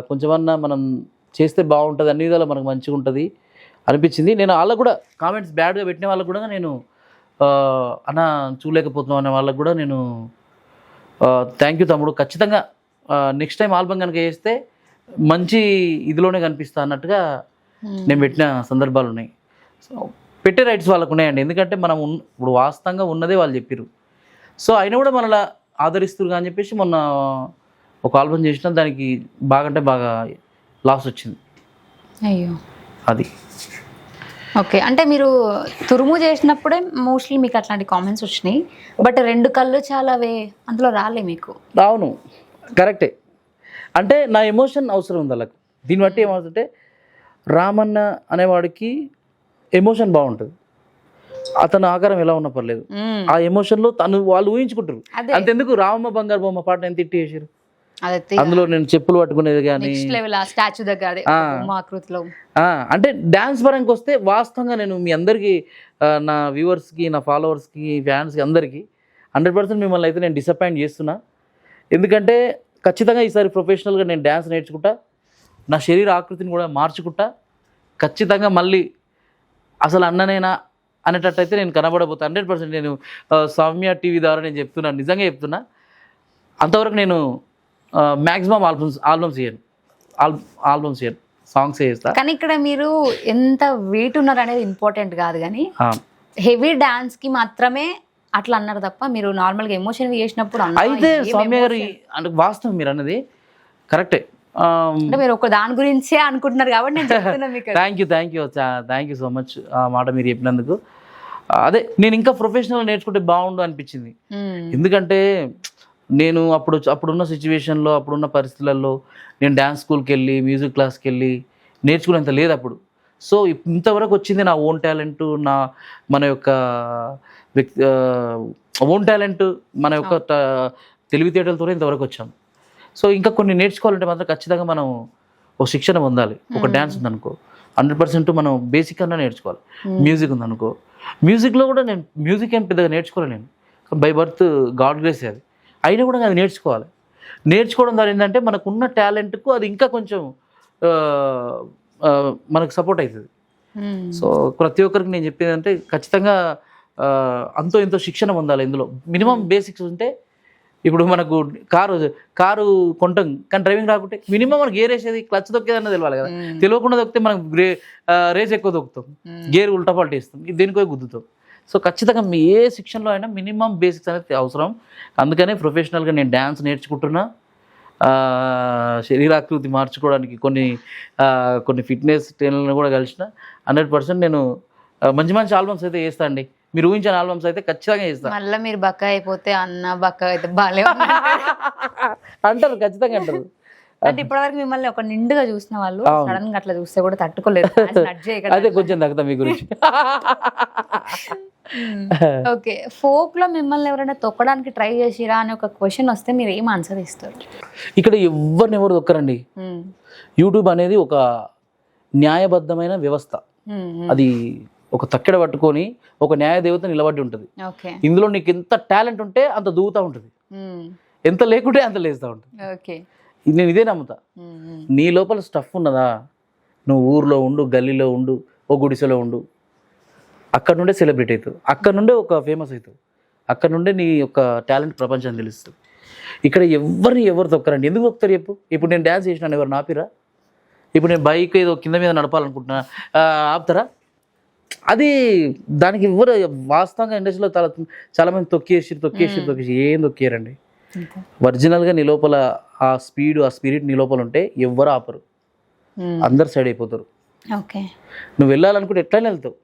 కొంచెమన్నా మనం చేస్తే బాగుంటుంది, అన్ని విధాలు మనకు మంచిగా ఉంటుంది అనిపించింది. నేను వాళ్ళకు కూడా కామెంట్స్ బ్యాడ్గా పెట్టిన వాళ్ళకు కూడా నేను అన్న చూడలేకపోతున్నాం అనే వాళ్ళకు కూడా నేను థ్యాంక్ యూ తమ్ముడు, ఖచ్చితంగా నెక్స్ట్ టైం ఆల్బమ్ కనుక చేస్తే మంచి ఇదిలోనే కనిపిస్తా అన్నట్టుగా నేను పెట్టిన సందర్భాలు ఉన్నాయి. సో పెట్టే రైట్స్ వాళ్ళకు ఉన్నాయండి, ఎందుకంటే మనం ఇప్పుడు వాస్తవంగా ఉన్నదే వాళ్ళు చెప్పారు. సో అయినా కూడా మనలా ఆదరిస్తున్నారు అని చెప్పేసి మొన్న ఒక ఆల్బమ్ చేసిన దానికి బాగంటే బాగా లాస్ వచ్చింది. అయ్యో, అది ఓకే. అంటే మీరు తురుము చేసినప్పుడే మోస్ట్లీ మీకు అట్లాంటి కామెంట్స్ వచ్చినాయి, బట్ 2 కళ్ళు చాలావే అందులో రాలే మీకు. అవును, కరెక్టే. అంటే నా ఎమోషన్ అవసరం ఉంది వాళ్ళకి. దీన్ని బట్టి ఏమవుతుంటే రామన్న అనేవాడికి ఎమోషన్ బాగుంటుంది, అతను ఆకారం ఎలా ఉన్నా పర్లేదు, ఆ ఎమోషన్లో వాళ్ళు ఊహించుకుంటారు. అంతెందుకు రామమ్మ బంగారు బొమ్మ పాట ఎంత తిట్టి చేసారు, అందులో నేను చెప్పులు పట్టుకునేది కానీ అంటే డ్యాన్స్ పరంగా వస్తే వాస్తవంగా నేను మీ అందరికీ, నా వ్యూవర్స్కి, నా ఫాలోవర్స్కి, ఫ్యాన్స్కి అందరికీ 100% మిమ్మల్ని అయితే నేను డిసప్పాయింట్ చేస్తున్నా. ఎందుకంటే ఖచ్చితంగా ఈసారి ప్రొఫెషనల్గా నేను డ్యాన్స్ నేర్చుకుంటా, నా శరీర ఆకృతిని కూడా మార్చుకుంటా, ఖచ్చితంగా మళ్ళీ అసలు అన్ననేనా అనేటట్టయితే నేను కనబడబోతా 100%. నేను సౌమ్య టీవీ ద్వారా నేను చెప్తున్నాను, నిజంగా చెప్తున్నా. అంతవరకు నేను మ్యాక్సిమం ఆల్బమ్స్ చేయను, సాంగ్స్ చేస్తా. కానీ ఇక్కడ మీరు ఎంత వెయిట్ ఉన్నారు అనేది ఇంపార్టెంట్ కాదు, కానీ హెవీ డాన్స్ కి మాత్రమే అట్లా అన్నారు తప్ప మీరు నార్మల్గా ఎమోషన్ చేసినప్పుడు అయితే సౌమ్య గారు అంటే వాస్తవం మీరు అన్నది కరెక్టే. అంటే మీరు ఒక దాని గురించే అనుకుంటున్నారు కాబట్టి నేను చెప్తున్నా మీకు. థ్యాంక్ యూ సో మచ్ ఆ మాట మీరు చెప్పినందుకు. అదే నేను ఇంకా ప్రొఫెషనల్ నేర్చుకుంటే బాగుండు అనిపించింది. ఎందుకంటే నేను అప్పుడున్న సిచ్యువేషన్లో, అప్పుడున్న పరిస్థితులలో నేను డ్యాన్స్ స్కూల్కి వెళ్ళి, మ్యూజిక్ క్లాస్కి వెళ్ళి నేర్చుకునేంత లేదు అప్పుడు. సో ఇంతవరకు వచ్చింది నా ఓన్ టాలెంట్, మన యొక్క ఓన్ టాలెంట్, మన యొక్క తెలివితేటలతోనే ఇంతవరకు వచ్చాం. సో ఇంకా కొన్ని నేర్చుకోవాలంటే మాత్రం ఖచ్చితంగా మనం ఒక శిక్షణ పొందాలి. ఒక డ్యాన్స్ ఉందనుకో 100% మనం బేసిక్ అన్నా నేర్చుకోవాలి. మ్యూజిక్ ఉందనుకో, మ్యూజిక్లో కూడా నేను మ్యూజిక్ ఏం పెద్దగా నేర్చుకోవాలి, నేను బై బర్త్ గాడ్ గ్రేస్ అది. అయినా కూడా అది నేర్చుకోవాలి. నేర్చుకోవడం ద్వారా ఏంటంటే మనకున్న టాలెంట్కు అది ఇంకా కొంచెం మనకు సపోర్ట్ అవుతుంది. సో ప్రతి ఒక్కరికి నేను చెప్పేది అంటే ఖచ్చితంగా అంతో ఎంతో శిక్షణ పొందాలి. ఇందులో మినిమం బేసిక్స్ ఉంటే ఇప్పుడు మనకు కారు కొంటాం కానీ డ్రైవింగ్ రాకుంటే మినిమం మనకి గేర్ వేసేది క్లచ్ దొక్కేదన్నా తెలియాలి కదా. తెలియకుండా దొక్కితే మనం రేస్ ఎక్కువ దొక్కుతాం, గేర్ ఉల్టా పల్టీ ఇస్తాం, దేనికో గుద్దుతాం. సో ఖచ్చితంగా మీ ఏ శిక్షణలో అయినా మినిమం బేసిక్స్ అనేది అవసరం. అందుకనే ప్రొఫెషనల్గా నేను డ్యాన్స్ నేర్చుకుంటున్నా, శరీరాకృతి మార్చుకోవడానికి కొన్ని ఫిట్నెస్ ట్రైనర్లను కూడా కలిసిన. 100% నేను మంచి మంచి ఆల్బమ్స్ అయితే చేస్తా అండి. మీరు ఊహించిన ఆల్బమ్స్ అయితే ఖచ్చితంగా చేస్తాను. మళ్ళీ మీరు బక్క అయిపోతే అన్న బక్క అయితే బాలే అంటారు, ఖచ్చితంగా అంటారు. అంటే ఇప్పటివరకు మిమ్మల్ని ఒక నిండుగా చూసిన వాళ్ళు సడన్ గా అట్లా చూస్తే కూడా తట్టుకోలేరు. అదే కొంచెం తగ్గుతా మీ గురించి. ఓకే, ఫోక్ లో మిమ్మల్ని ఎవరైనా తొక్కడానికి ట్రై చేసిరా అని ఒక క్వశ్చన్ వస్తే మీరు ఏం ఆన్సర్ ఇస్తారు? ఇక్కడ ఎవరు తొక్కరండి. యూట్యూబ్ అనేది ఒక న్యాయబద్ధమైన వ్యవస్థ. అది ఒక తక్కెడ పట్టుకొని ఒక న్యాయ దేవత నిలబడి ఉంటుంది. ఇందులో నీకు ఎంత టాలెంట్ ఉంటే అంత దూగుతూ ఉంటుంది, ఎంత లేకుంటే అంత లేస్తూ ఉంటుంది. నేను ఇదే నమ్ముతా. నీ లోపల స్టఫ్ ఉన్నదా, నువ్వు ఊర్లో ఉండు, గల్లీలో ఉండు, ఓ గుడిసెలో ఉండు, అక్కడ నుండే సెలబ్రిటీ అవుతావు, అక్కడ నుండే ఒక ఫేమస్ అవుతావు, అక్కడ నుండే నీ యొక్క టాలెంట్ ప్రపంచం తెలుస్తుంది. ఇక్కడ ఎవరు తొక్కరండి. ఎందుకు తొక్కుతారు చెప్పు? ఇప్పుడు నేను డ్యాన్స్ చేసినాను, ఎవరు నాపిరా? ఇప్పుడు నేను బైక్ ఏదో కింద మీద నడపాలనుకుంటున్నా, ఆపుతారా? అది దానికి ఎవరు వాస్తవంగా ఇండస్ట్రీలో చాలామంది తొక్కేసి ఏం తొక్కేరండి. ఒరిజినల్గా నీ లోపల ఆ స్పీడ్, ఆ స్పిరిట్ నీ లోపల ఉంటే ఎవ్వరు ఆపరు, అందరు సైడ్ అయిపోతారు. నువ్వు వెళ్ళాలనుకుంటే ఎట్లయినా వెళ్తావు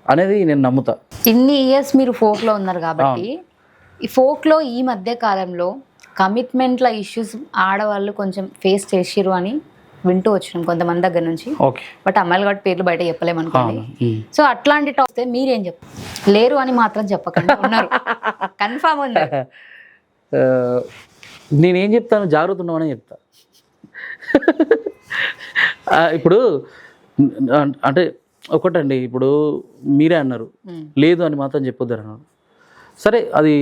అనేది నేను నమ్ముతా. ఇన్ని ఇయర్స్ మీరు ఫోక్ లో ఉన్నారు కాబట్టి, ఈ ఫోక్ లో ఈ మధ్య కాలంలో కమిట్మెంట్ల ఇష్యూస్ ఆడవాళ్ళు కొంచెం ఫేస్ చేసిరు అని వింటూ వచ్చినాం కొంతమంది దగ్గర నుంచి. బట్ అమ్మాయిలు కాబట్టి పేర్లు బయట చెప్పలేము అనుకోండి. సో అట్లాంటి టాపిక్ మీరేం చెప్తారు? లేరు అని మాత్రం చెప్పకండి, ఉన్నారు, కన్ఫామ్ ఉంది. నేనేం చెప్తాను, జాగ్రత్త ఉన్నామని చెప్తా. ఇప్పుడు అంటే ఒకటండి, ఇప్పుడు మీరే అన్నారు లేదు అని మాత్రం చెప్పొద్దు అన్నారు. సరే, అది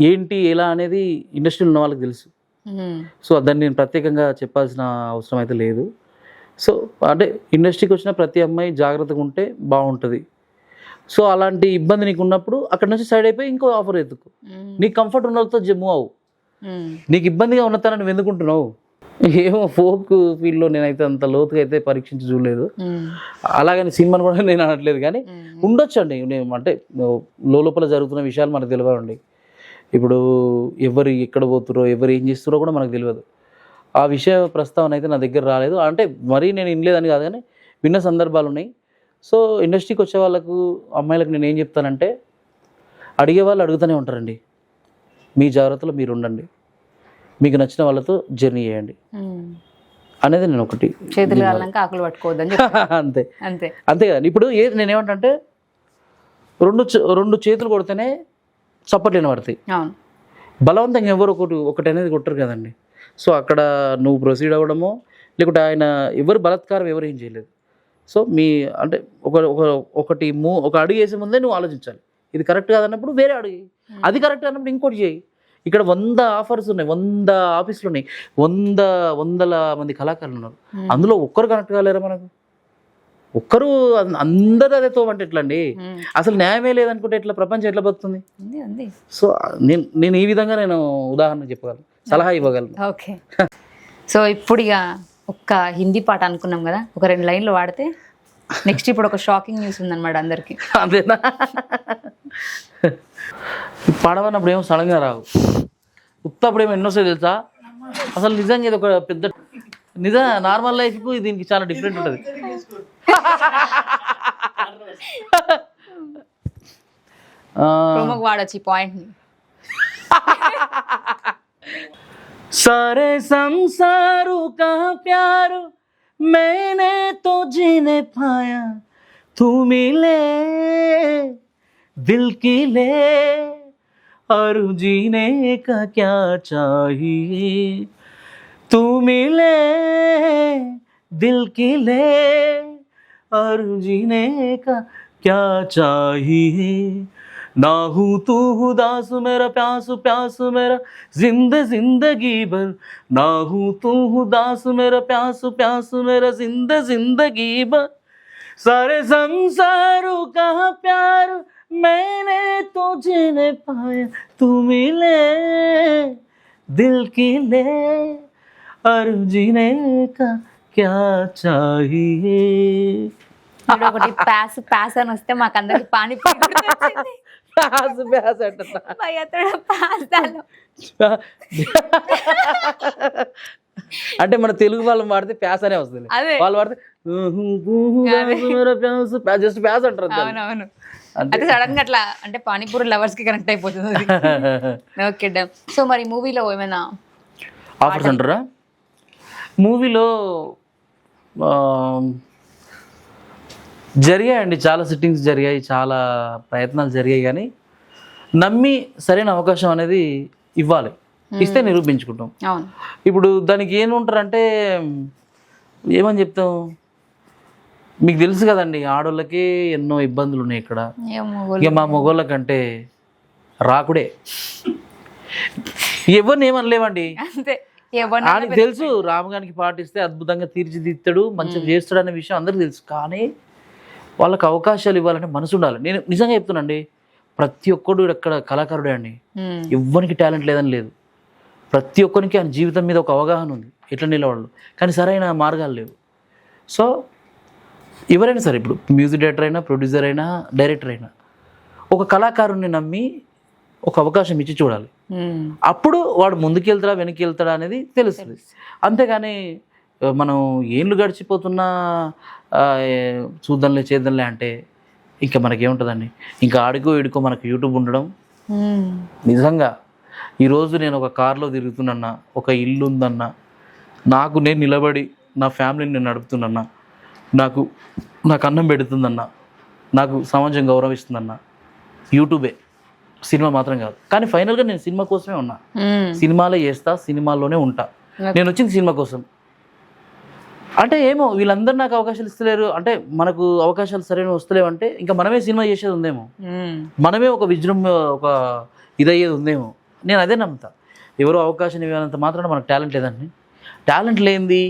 ఏంటి ఎలా అనేది ఇండస్ట్రీలో ఉన్న వాళ్ళకి తెలుసు. సో దాన్ని నేను ప్రత్యేకంగా చెప్పాల్సిన అవసరం అయితే లేదు. సో అంటే ఇండస్ట్రీకి వచ్చిన ప్రతి అమ్మాయి జాగ్రత్తగా ఉంటే బాగుంటుంది. సో అలాంటి ఇబ్బంది నీకు ఉన్నప్పుడు అక్కడ నుంచి సైడ్ అయిపోయి ఇంకో ఆఫర్ ఎత్తుకు. నీకు కంఫర్ట్ ఉన్న వాళ్ళతో మూవ్ అవ్వు. నీకు ఇబ్బందిగా ఉన్నతన నువ్వు ఎందుకుంటున్నావు? ఏమో ఫోక్ ఫీల్డ్లో నేనైతే అంత లోతుగా అయితే పరీక్షించి చూడలేదు. అలాగని సినిమాని కూడా నేను అనట్లేదు, కానీ ఉండొచ్చు అండి. అంటే లోపల జరుగుతున్న విషయాలు మనకు తెలియవండి. ఇప్పుడు ఎవరు ఎక్కడ పోతురో, ఎవరు ఏం చేస్తారో కూడా మనకు తెలియదు. ఆ విషయ ప్రస్తావన అయితే నా దగ్గర రాలేదు. అంటే మరీ నేను వినలేదని కాదు, కానీ విన్న సందర్భాలు ఉన్నాయి. సో ఇండస్ట్రీకి వచ్చే వాళ్ళకు, అమ్మాయిలకు నేను ఏం చెప్తానంటే, అడిగే వాళ్ళు అడుగుతూనే ఉంటారండి. మీ జాగ్రత్తలో మీరు ఉండండి, మీకు నచ్చిన వాళ్ళతో జర్నీ చేయండి అనేది నేను ఒకటి. ఆకులు పట్టుకోవద్దని అంతే అంతే కదా. ఇప్పుడు నేనేమంటే, రెండు చేతులు కొడితేనే చప్పట్లేని పడతాయి. బలవంతంగా ఎవరు ఒకటి అనేది కొట్టరు కదండి. సో అక్కడ నువ్వు ప్రొసీడ్ అవ్వడమో, లేకుంటే ఆయన ఎవరు బలత్కారం ఎవరు ఏం చేయలేదు. సో అంటే ఒక అడుగు వేసే ముందే నువ్వు ఆలోచించాలి. ఇది కరెక్ట్ కాదన్నప్పుడు వేరే అడుగు, అది కరెక్ట్ అన్నప్పుడు ఇంకోటి చేయి. ఇక్కడ 100 ఆఫర్స్ ఉన్నాయి, 100 ఆఫీసులు ఉన్నాయి, వందల మంది కళాకారులు ఉన్నారు. అందులో ఒక్కరు కనెక్ట్ కాలేరా మనకు? ఒక్కరు అందరూ అదే తోమంటే ఎట్లా అండి? అసలు న్యాయమే లేదనుకుంటే ఎట్లా? ప్రపంచం ఎట్లా బతుకుతుంది? సో నేను ఈ విధంగా నేను ఉదాహరణ చెప్పగలను, సలహా ఇవ్వగలను. ఓకే, సో ఇప్పుడు ఇక ఒక్క హిందీ పాట అనుకున్నాం కదా, ఒక 2 లైన్లు వాడితే నెక్స్ట్ ఇప్పుడు ఒక షాకింగ్ న్యూస్ ఉందన్నమాట అందరికి. అంతేనా? పాడమన్నప్పుడు ఏమో సడన్గా రావు, ఉత్తప్పుడు ఏమో ఎన్నోసారి తెలుసా. అసలు నిజంగా ఇది ఒక పెద్ద నార్మల్ లైఫ్కు దీనికి చాలా డిఫరెంట్ ఉంటుంది. వాడొచ్చు ఈ పాయింట్ని. सारे संसारों का प्यार मैंने तो जीने पाया, तू मिले दिल की ले और जीने का क्या चाहिए, तू मिले दिल की ले और जीने का क्या चाहिए, ना हूँ तू उदास मेरा प्यास प्यास मेरा जिंदगी भर, ना हूँ तू उदास मेरा प्यास प्यास मेरा जिंदगी भर, सारे संसारों का प्यार मैंने तो जीने पाया, तू मिले దిల్ కి లే और जीने का क्या चाहिए. ఇప్పుడు ఒకటి ప్యాస్ అని వస్తే మాకు అందరికి పానీపూరి గుర్తొచ్చింది. ప్యాస్ అంటున్నా. భయ్యా తోడా ప్యాస్ డాలో. అంటే మన తెలుగు వాళ్ళు వాడితే ప్యాస్ అనే వస్తుంది, అదే. వాళ్ళు వాడితే జస్ట్ ప్యాస్ అంటారు అంతే. అవునవును. అంటే సడన్ గా అట్లా అంటే పానీపూరి లవర్స్ కి కనెక్ట్ అయిపోతుంది. Okay done. సో మరి మూవీలో ఏమైనా ఆఫర్స్ అంటారా? మూవీలో జరిగాయండి, చాలా సిట్టింగ్స్ జరిగాయి, చాలా ప్రయత్నాలు జరిగాయి, కానీ నమ్మి సరైన అవకాశం అనేది ఇవ్వాలి, ఇస్తే నిరూపించుకుంటాం. అవును. ఇప్పుడు దానికి ఏముంటారంటే ఏమని చెప్తాం, మీకు తెలుసు కదండి, ఆడోళ్ళకి ఎన్నో ఇబ్బందులు ఉన్నాయి ఇక్కడ. ఇక మా మగోళ్ళకంటే రాకుడే, ఎవరిని ఏమనలేవండి. అంతే. ఆయనకి తెలుసు రామగానికి పాటిస్తే అద్భుతంగా తీర్చిదిద్దాడు, మంచిగా చేస్తాడు అనే విషయం అందరికీ తెలుసు. కానీ వాళ్ళకి అవకాశాలు ఇవ్వాలంటే మనసు ఉండాలి. నేను నిజంగా చెప్తున్నానండి, ప్రతి ఒక్కడు ఇక్కడ కళాకారుడే అండి, ఎవ్వరికి టాలెంట్ లేదని లేదు. ప్రతి ఒక్కరికి ఆయన జీవితం మీద ఒక అవగాహన ఉంది, ఎట్లా నిలబడాలి, కానీ సరైన మార్గాలు లేవు. సో ఎవరైనా సరే, ఇప్పుడు మ్యూజిక్ డైరెక్టర్ అయినా, ప్రొడ్యూసర్ అయినా, డైరెక్టర్ అయినా, ఒక కళాకారుణ్ణి నమ్మి ఒక అవకాశం ఇచ్చి చూడాలి. అప్పుడు వాడు ముందుకు వెళ్తాడా వెనక్కి వెళ్తాడా అనేది తెలుస్తుంది. అంతేగాని మనం ఏళ్ళు గడిచిపోతున్నా చూద్దాంలే చేద్దాంలే అంటే ఇంకా మనకేముంటుందండి. ఇంకా ఆడుకో ఇడుకో మనకు యూట్యూబ్ ఉండడం. నిజంగా ఈరోజు నేను ఒక కార్లో తిరుగుతున్నా, ఒక ఇల్లు ఉందన్నా, నాకు నేను నిలబడి నా ఫ్యామిలీని నేను నడుపుతున్నా, నాకు అన్నం పెడుతుందన్నా, నాకు సమాజం గౌరవిస్తుందన్నా యూట్యూబే, సినిమా మాత్రం కాదు. కానీ ఫైనల్గా నేను సినిమా కోసమే ఉన్నా, సినిమాలే చేస్తా, సినిమాల్లోనే ఉంటా. నేను వచ్చింది సినిమా కోసం. అంటే ఏమో వీళ్ళందరూ నాకు అవకాశాలు ఇస్తలేరు అంటే, మనకు అవకాశాలు సరైన వస్తలేవు అంటే ఇంకా మనమే సినిమా చేసేది ఉందేమో, మనమే ఒక విజృం ఒక ఇదయ్యేది ఉందేమో. నేను అదే నమ్ముతా. ఎవరో అవకాశం ఇవ్వాలంత మాత్రాన మనకు టాలెంట్ లేదండి. టాలెంట్ లేనిది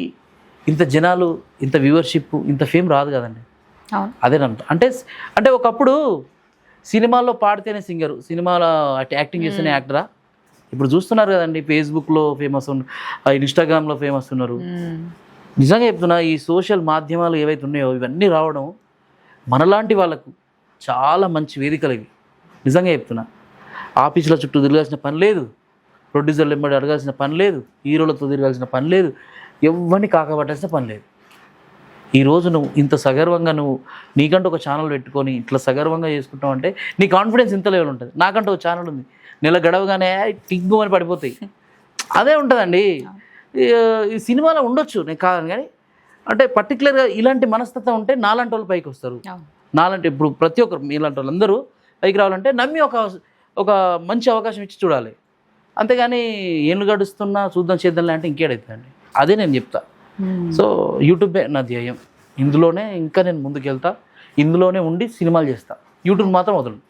ఇంత జనాలు, ఇంత వ్యూవర్షిప్, ఇంత ఫేమ్ రాదు కదండి. అదే నమ్ముతా. అంటే ఒకప్పుడు సినిమాల్లో పాడితేనే సింగరు, సినిమాలో యాక్టింగ్ చేస్తేనే యాక్టరా. ఇప్పుడు చూస్తున్నారు కదండి, ఫేస్బుక్లో ఫేమస్ ఉన్నారు, ఇన్స్టాగ్రామ్లో ఫేమస్ ఉన్నారు. నిజంగా చెప్తున్నా, ఈ సోషల్ మాధ్యమాలు ఏవైతే ఉన్నాయో ఇవన్నీ రావడం మనలాంటి వాళ్ళకు చాలా మంచి వేదికలు ఇవి. నిజంగా చెప్తున్నా, ఆఫీసుల చుట్టూ తిరగాల్సిన పని లేదు, ప్రొడ్యూసర్లు వెంబడి అడగాల్సిన పని లేదు, హీరోలతో తిరగాల్సిన పని లేదు, ఎవరిని కాకపట్టాల్సిన పని లేదు. ఈరోజు నువ్వు ఇంత సగర్వంగా నీకంటూ ఒక ఛానల్ పెట్టుకొని ఇట్లా సగర్వంగా చేసుకుంటావు అంటే నీ కాన్ఫిడెన్స్ ఇంత లెవెల్ ఉంటుంది. నాకంటూ ఒక ఛానల్ ఉంది, నెల గడవగానే టిగ్గు అని పడిపోతాయి. అదే ఉంటుందండి. ఈ సినిమాలో ఉండొచ్చు, నేను కాదని, కానీ అంటే పర్టికులర్గా ఇలాంటి మనస్తత్వం ఉంటే నాలాంటి వాళ్ళు పైకి వస్తారు. నాలాంటి ఇప్పుడు ప్రతి ఒక్కరు మీలాంటి వాళ్ళు అందరూ పైకి రావాలంటే నమ్మి ఒక మంచి అవకాశం ఇచ్చి చూడాలి. అంతేగాని ఏళ్ళు గడుస్తున్నా చూద్దాం చేద్దాంలే అంటే ఇంకేడైతుందండి. అదే నేను చెప్తా. సో యూట్యూబే నా ధ్యేయం, ఇందులోనే ఇంకా నేను ముందుకెళ్తా, ఇందులోనే ఉండి సినిమాలు చేస్తా, యూట్యూబ్ మాత్రం వదలను.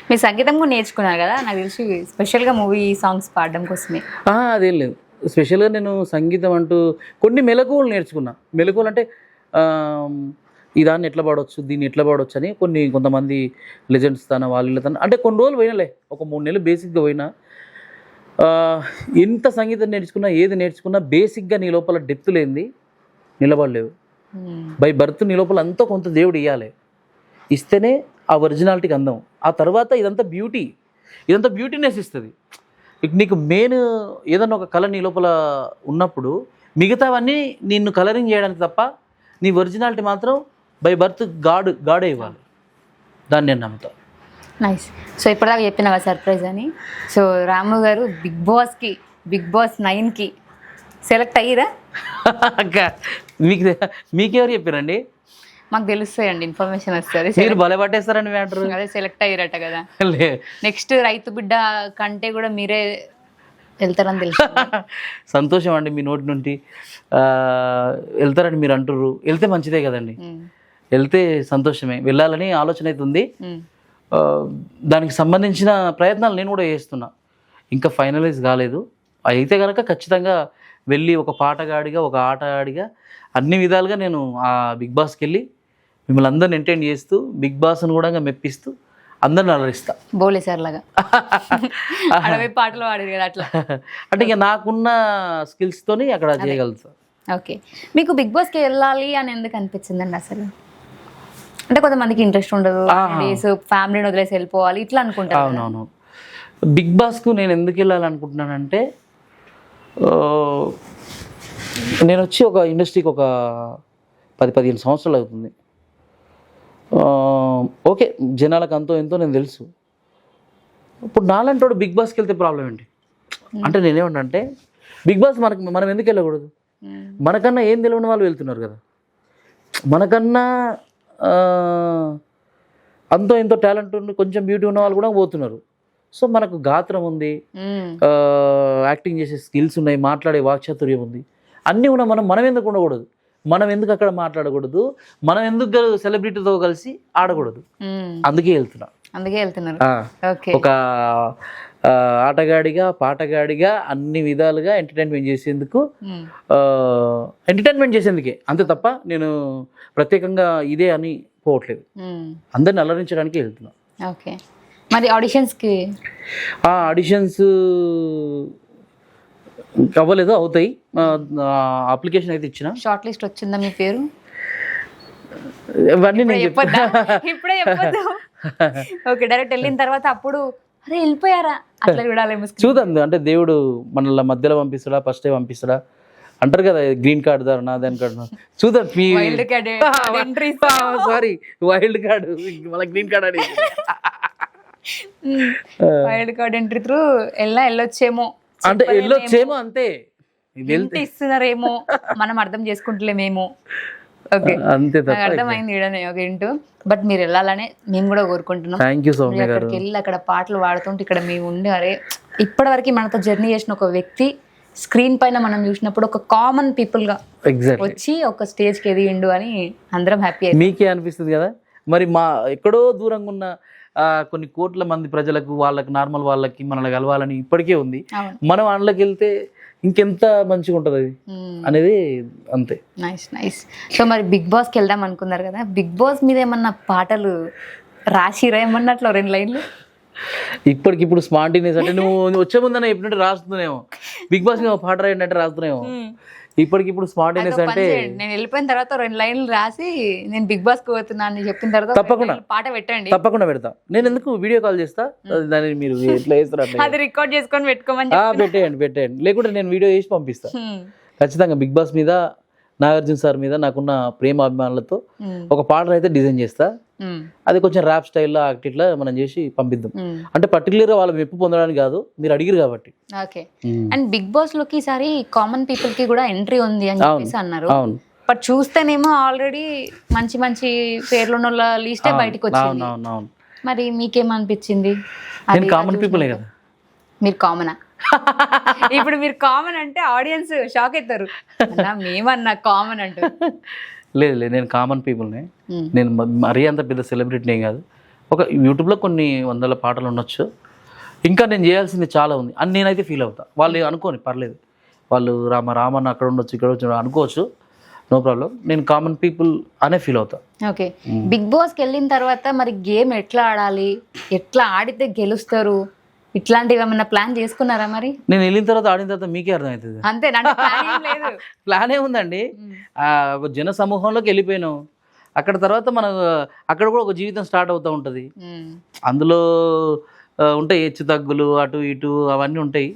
మీరు సంగీతం కూడా నేర్చుకున్నారు కదా, నాకు తెలిసి స్పెషల్గా మూవీ సాంగ్స్ పాడడం కోసమే. అదేం లేదు, స్పెషల్గా నేను సంగీతం అంటూ కొన్ని మెలకువలు నేర్చుకున్నా. మెలకువలు అంటే ఈ దాన్ని ఎట్లా పాడవచ్చు, దీన్ని ఎట్లా పాడవచ్చు అని కొంతమంది లెజెండ్స్ వాళ్ళు అంటే కొన్ని రోజులు పోయినాలే, ఒక 3 నెలలు బేసిక్గా పోయినా. ఎంత సంగీతం నేర్చుకున్నా, ఏది నేర్చుకున్నా బేసిక్గా నీ లోపల డెప్త్ లేనిది నిలబడలేవు. బై బర్త్ నీ లోపల అంతా కొంత దేవుడు ఇవ్వాలి, ఇస్తేనే ఆ ఒరిజినాలిటీకి అందం. ఆ తర్వాత ఇదంతా బ్యూటీనెస్ ఇస్తుంది నీకు. మెయిన్ ఏదన్నా ఒక కళ నీ లోపల ఉన్నప్పుడు మిగతావన్నీ నిన్ను కలరింగ్ చేయడానికి తప్ప, నీ ఒరిజినాలిటీ మాత్రం బై బర్త్ గాడే ఇవ్వాలి. దాన్ని నేను నమ్ముతాను. నైస్. సో ఇప్పటిదాకా చెప్పిన కదా సర్ప్రైజ్ అని. సో రాము గారు బిగ్ బాస్ 9కి సెలెక్ట్ అయ్యిరా? మీకెవరు చెప్పారండి? మాకు తెలుస్తాయండి, ఇన్ఫర్మేషన్ వస్తుంది. మీరు భలే పట్టేస్తారండి మ్యాటర్. అదే సెలెక్ట్ అయ్యారట కదా. నెక్స్ట్ రైతు బిడ్డ కంటే కూడా మీరే వెళ్తారని తెలుసు. సంతోషం అండి, మీ నోటి నుండి వెళ్తారని మీరు అంటుర్రు. వెళ్తే మంచిదే కదండి, వెళ్తే సంతోషమే. వెళ్ళాలని ఆలోచన అయితే ఉంది. దానికి సంబంధించిన ప్రయత్నాలు నేను కూడా చేస్తున్నా, ఇంకా ఫైనలైజ్ కాలేదు. అయితే కనుక ఖచ్చితంగా వెళ్ళి ఒక పాటగాడిగా, ఒక ఆటగాడిగా అన్ని విధాలుగా నేను ఆ బిగ్ బాస్కి వెళ్ళి మిమ్మల్ని అందరిని ఎంటర్టైన్ చేస్తూ, బిగ్ బాస్ను కూడా మెప్పిస్తూ అందరిని అలరిస్తా. బోలే సార్ లాగా అడవి పాటలు పాడారు కదా అట్లా. అంటే ఇక నాకున్న స్కిల్స్తోని అక్కడ చేయగలుగుతా. ఓకే, మీకు బిగ్ బాస్కి వెళ్ళాలి అని ఎందుకు అనిపించిందండి అసలు? అంటే కొంతమందికి ఇంట్రెస్ట్ ఉండదు, డేస్ ఫ్యామిలీని వదిలేసి వెళ్ళిపోవాలి ఇట్లా అనుకుంటారు. అవునవును. బిగ్ బాస్కు నేను ఎందుకు వెళ్ళాలనుకుంటున్నానంటే నేను వచ్చి ఒక ఇండస్ట్రీకి ఒక 10-15 సంవత్సరాలు అవుతుంది. ఓకే, జనాలకు అంతో ఎంతో నేను తెలుసు. ఇప్పుడు నాలంటోడు బిగ్ బాస్కి వెళ్తే ప్రాబ్లం ఏంటి అంటే నేనేమంటే బిగ్ బాస్ మనం ఎందుకు వెళ్ళకూడదు? మనకన్నా ఏం తెలియని వాళ్ళు వెళ్తున్నారు కదా, మనకన్నా అంతో ఎంతో టాలెంట్ ఉండి కొంచెం బ్యూటీ ఉన్న వాళ్ళు కూడా పోతున్నారు. సో మనకు గాత్రం ఉంది, యాక్టింగ్ చేసే స్కిల్స్ ఉన్నాయి, మాట్లాడే వాక్చాతుర్యం ఉంది, అన్నీ కూడా మనం ఎందుకు ఉండకూడదు? మనం ఎందుకు అక్కడ మాట్లాడకూడదు? మనం ఎందుకు సెలబ్రిటీతో కలిసి ఆడకూడదు? అందుకే వెళ్తున్నారు. ఒక ఆటగాడిగా పాటగాడిగా అన్ని విధాలుగా ఎంటర్టైన్మెంట్ చేసేందుకే, అంతే తప్ప నేను ప్రత్యేకంగా ఇదే అని పోవట్లేదు. అందరిని అలరించడానికి వెళ్తున్నా. ఓకే, మరి ఆడిషన్స్కి ఆడిషన్స్ అవ్వలేదు, అవుతాయి. అప్లికేషన్ అయితే ఇచ్చిన. షార్ట్ లిస్ట్ వచ్చిందా మీ పేరు? ఇవన్నీ నేను ఇప్పుడే చెప్పొద్దు. ఓకే, డైరెక్ట్ వెళ్ళిన తర్వాత అప్పుడు అరే వెళ్ళిపోయారా అట్లా చూడాలేమో. చూద్దాం, అంటే దేవుడు మనల్ని మధ్యలో పంపిస్తాడా, ఫస్టే పంపిస్తాడా అంటారు కదా, గ్రీన్ కార్డ్ దారు దాని కార్డు చూద్దాం. సారీ, వైల్డ్ కార్డు మళ్ళీ గ్రీన్ కార్డ్ అని వైల్డ్ కార్డ్ ఎంట్రీ త్రూ వెళ్ళొచ్చేమో, అంటే వెళ్ళొచ్చేమో అంతే, ఇస్తున్నారేమో మనం అర్థం చేసుకుంటలేమేమో. ఓకే, అంతే తప్ప అర్థమైంది ఈడనే ఒక ఇంటూ. బట్ మీరు వెళ్ళాలనే మేము కూడా కోరుకుంటున్నాం. థ్యాంక్ యూ సౌమ్య గారు. అక్కడికి వెళ్ళి అక్కడ పాటలు పాడుతుంటే ఇక్కడ మేము ఉండి అరే ఇప్పటి వరకు మనతో జర్నీ చేసిన ఒక వ్యక్తి స్క్రీన్ పైన మనం చూసినప్పుడు ఒక కామన్ పీపుల్ గా వచ్చి ఒక స్టేజ్ కి ఎదిగిండు అని అందరం హ్యాపీ. మీకే అనిపిస్తుంది కదా మరి, మా ఎక్కడో దూరంగా ఉన్న కొన్ని కోట్ల మంది ప్రజలకు, వాళ్ళకి నార్మల్ వాళ్ళకి మనల్ని కలవాలని ఇప్పటికే ఉంది. మనం అందులోకి వెళ్తే ఇంకెంత మంచిగా ఉంటుంది అది అనేది, అంతే. నైస్. సో మరి బిగ్ బాస్కి వెళ్దాం అనుకున్నారు కదా, బిగ్ బాస్ మీద ఏమన్నా పాటలు రాసిరా ఏమన్నట్లు 2 లైన్లు? ఇప్పటికిప్పుడు స్పాంటేనియస్ అంటే నువ్వు వచ్చే ముందనే చెప్పినట్టు రాస్తున్నాయేమో, బిగ్ బాస్ మీద పాట రాయండి అంటే రాస్తున్నాయేమో. ఇప్పటికిప్పుడు స్పాంటేనియస్ అంటే నేను వెళ్ళిపోయిన తర్వాత 2 లైన్లు రాసి నేను బిగ్ బాస్ కి పోతున్నాను అని చెప్పిన తర్వాత తప్పకుండా పాట పెట్టండి. తప్పకుండా పెడతా. నేను ఎందుకు వీడియో కాల్ చేస్తా, దాన్ని మీరు ఎట్లా చేస్తారు అది రికార్డ్ చేసుకొని పెట్టుకోమని పెట్టేయండి. లేకుంటే నేను వీడియో చేసి పంపిస్తా. ఖచ్చితంగా బిగ్ బాస్ మీద, నాగార్జున సార్ మీద నాకున్న ప్రేమ అభిమానులతో ఒక పాట అయితే డిజైన్ చేస్తా. అది కొంచెం ర్యాప్ స్టైల్లో ఇట్లా మనం చేసి పంపిద్దాం. అంటే పర్టికులర్ వాళ్ళ మెప్పు పొందడానికి కాదు, మీరు అడిగిరు కాబట్టి. ఓకే, అండ్ బిగ్ బాస్ లోకి ఈసారి కామన్ పీపుల్ కి కూడా ఎంట్రీ ఉంది అని చెప్పేసి అన్నారు. బట్ చూస్తేనేమో ఆల్రెడీ మంచి మంచి పేర్లున్న వాళ్ళ లిస్టే బయటకు వచ్చింది. మరి మీకేమనిపించింది? నేను కామన్ పీపులే కదా. మీరు కామనా? ఇప్పుడు మీరు కామన్ అంటే ఆడియన్స్ షాక్ అవుతారు, మేమన్నా కామన్ అంటారు. లేదు, నేను కామన్ పీపుల్నే. నేను మరీ అంత పెద్ద సెలబ్రిటీనే కాదు. ఒక యూట్యూబ్లో కొన్ని 100 పాటలు ఉండొచ్చు, ఇంకా నేను చేయాల్సింది చాలా ఉంది అని నేనైతే ఫీల్ అవుతా. వాళ్ళు అనుకోని పర్లేదు, వాళ్ళు రామన్న అక్కడ ఉండొచ్చు, ఇక్కడ వచ్చి అనుకోవచ్చు, నో ప్రాబ్లం. నేను కామన్ పీపుల్ అనే ఫీల్ అవుతా. ఓకే, బిగ్ బాస్కి వెళ్ళిన తర్వాత మరి గేమ్ ఎట్లా ఆడాలి, ఎట్లా ఆడితే గెలుస్తారు, ఇట్లాంటివి ఏమన్నా ప్లాన్ చేసుకున్నారా? మరి నేను వెళ్ళిన తర్వాత ఆడిన తర్వాత మీకే అర్థమవుతుంది. అంతే, ప్లాన్ ఏముందండి, ఒక జన సమూహంలోకి వెళ్ళిపోయినాం. అక్కడ తర్వాత మనం అక్కడ కూడా ఒక జీవితం స్టార్ట్ అవుతూ ఉంటుంది. అందులో ఉంటాయి హెచ్చు తగ్గులు, అటు ఇటు అవన్నీ ఉంటాయి.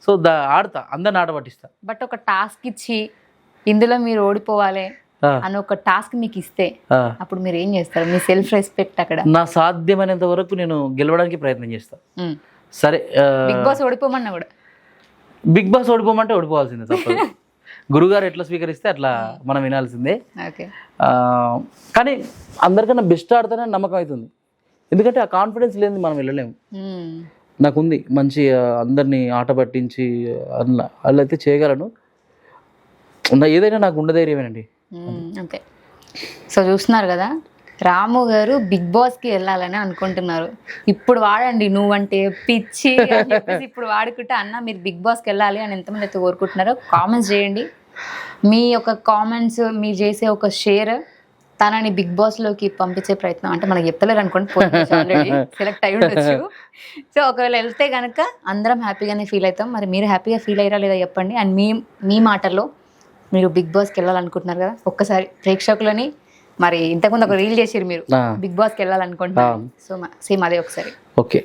సో ఆడతా, అందరిని ఆట పట్టిస్తా. బట్ ఒక టాస్క్ ఇచ్చి ఇందులో మీరు ఓడిపోవాలి అని ఒక టాస్క్ మీకు ఇస్తే అప్పుడు మీరు ఏం చేస్తారు? మీ సెల్ఫ్ రెస్పెక్ట్ అక్కడ. నా సాధ్యమైనంత వరకు నేను గెలవడానికి ప్రయత్నం చేస్తా. సరే, బిగ్ బాస్ ఓడిపోమన్నా కూడా, బిగ్ బాస్ ఓడిపోమంటే ఓడిపోవాల్సిందే, తప్పదు. గురుగారు ఎట్లా స్వీకరిస్తే అట్లా మనం వినాల్సిందే. కానీ అందరికన్నా బెస్ట్ ఆడతానని నమ్మకం అవుతుంది. ఎందుకంటే ఆ కాన్ఫిడెన్స్ లేని మనం వెళ్ళలేము. నాకుంది మంచి, అందరినీ ఆట పట్టించి అలా అయితే చేయగలను. ఏదైనా నాకు ఉండే ధైర్యమేనండి. అంతే. సో చూస్తున్నారు కదా, రాము గారు బిగ్ బాస్కి వెళ్ళాలని అనుకుంటున్నారు. ఇప్పుడు వాడండి నువ్వంటే పిచ్చి అని చెప్పేసి ఇప్పుడు వాడుకుంటే అన్న మీరు బిగ్ బాస్కి వెళ్ళాలి అని ఎంతమంది అయితే కోరుకుంటున్నారో కామెంట్స్ చేయండి. మీ యొక్క కామెంట్స్, మీరు చేసే ఒక షేర్ తనని బిగ్ బాస్ లోకి పంపించే ప్రయత్నం అంటే మనకి చెప్తలేరు అనుకోండి, ఆల్రెడీ సెలెక్ట్ అయి ఉండొచ్చు. సో ఒకవేళ వెళ్తే కనుక అందరం హ్యాపీగానే ఫీల్ అవుతాం. మరి మీరు హ్యాపీగా ఫీల్ అయ్యారా లేదా చెప్పండి. అండ్ మీ మాటల్లో మీరు బిగ్ బాస్కి వెళ్ళాలనుకుంటున్నారు కదా, ఒక్కసారి ప్రేక్షకులని మరి ఇంతకుముందు ఒక రీల్ చేసిరు మీరు బిగ్ బాస్కి వెళ్ళాలనుకుంటున్నారు, సో సేమ్ అదే ఒకసారి. ఓకే,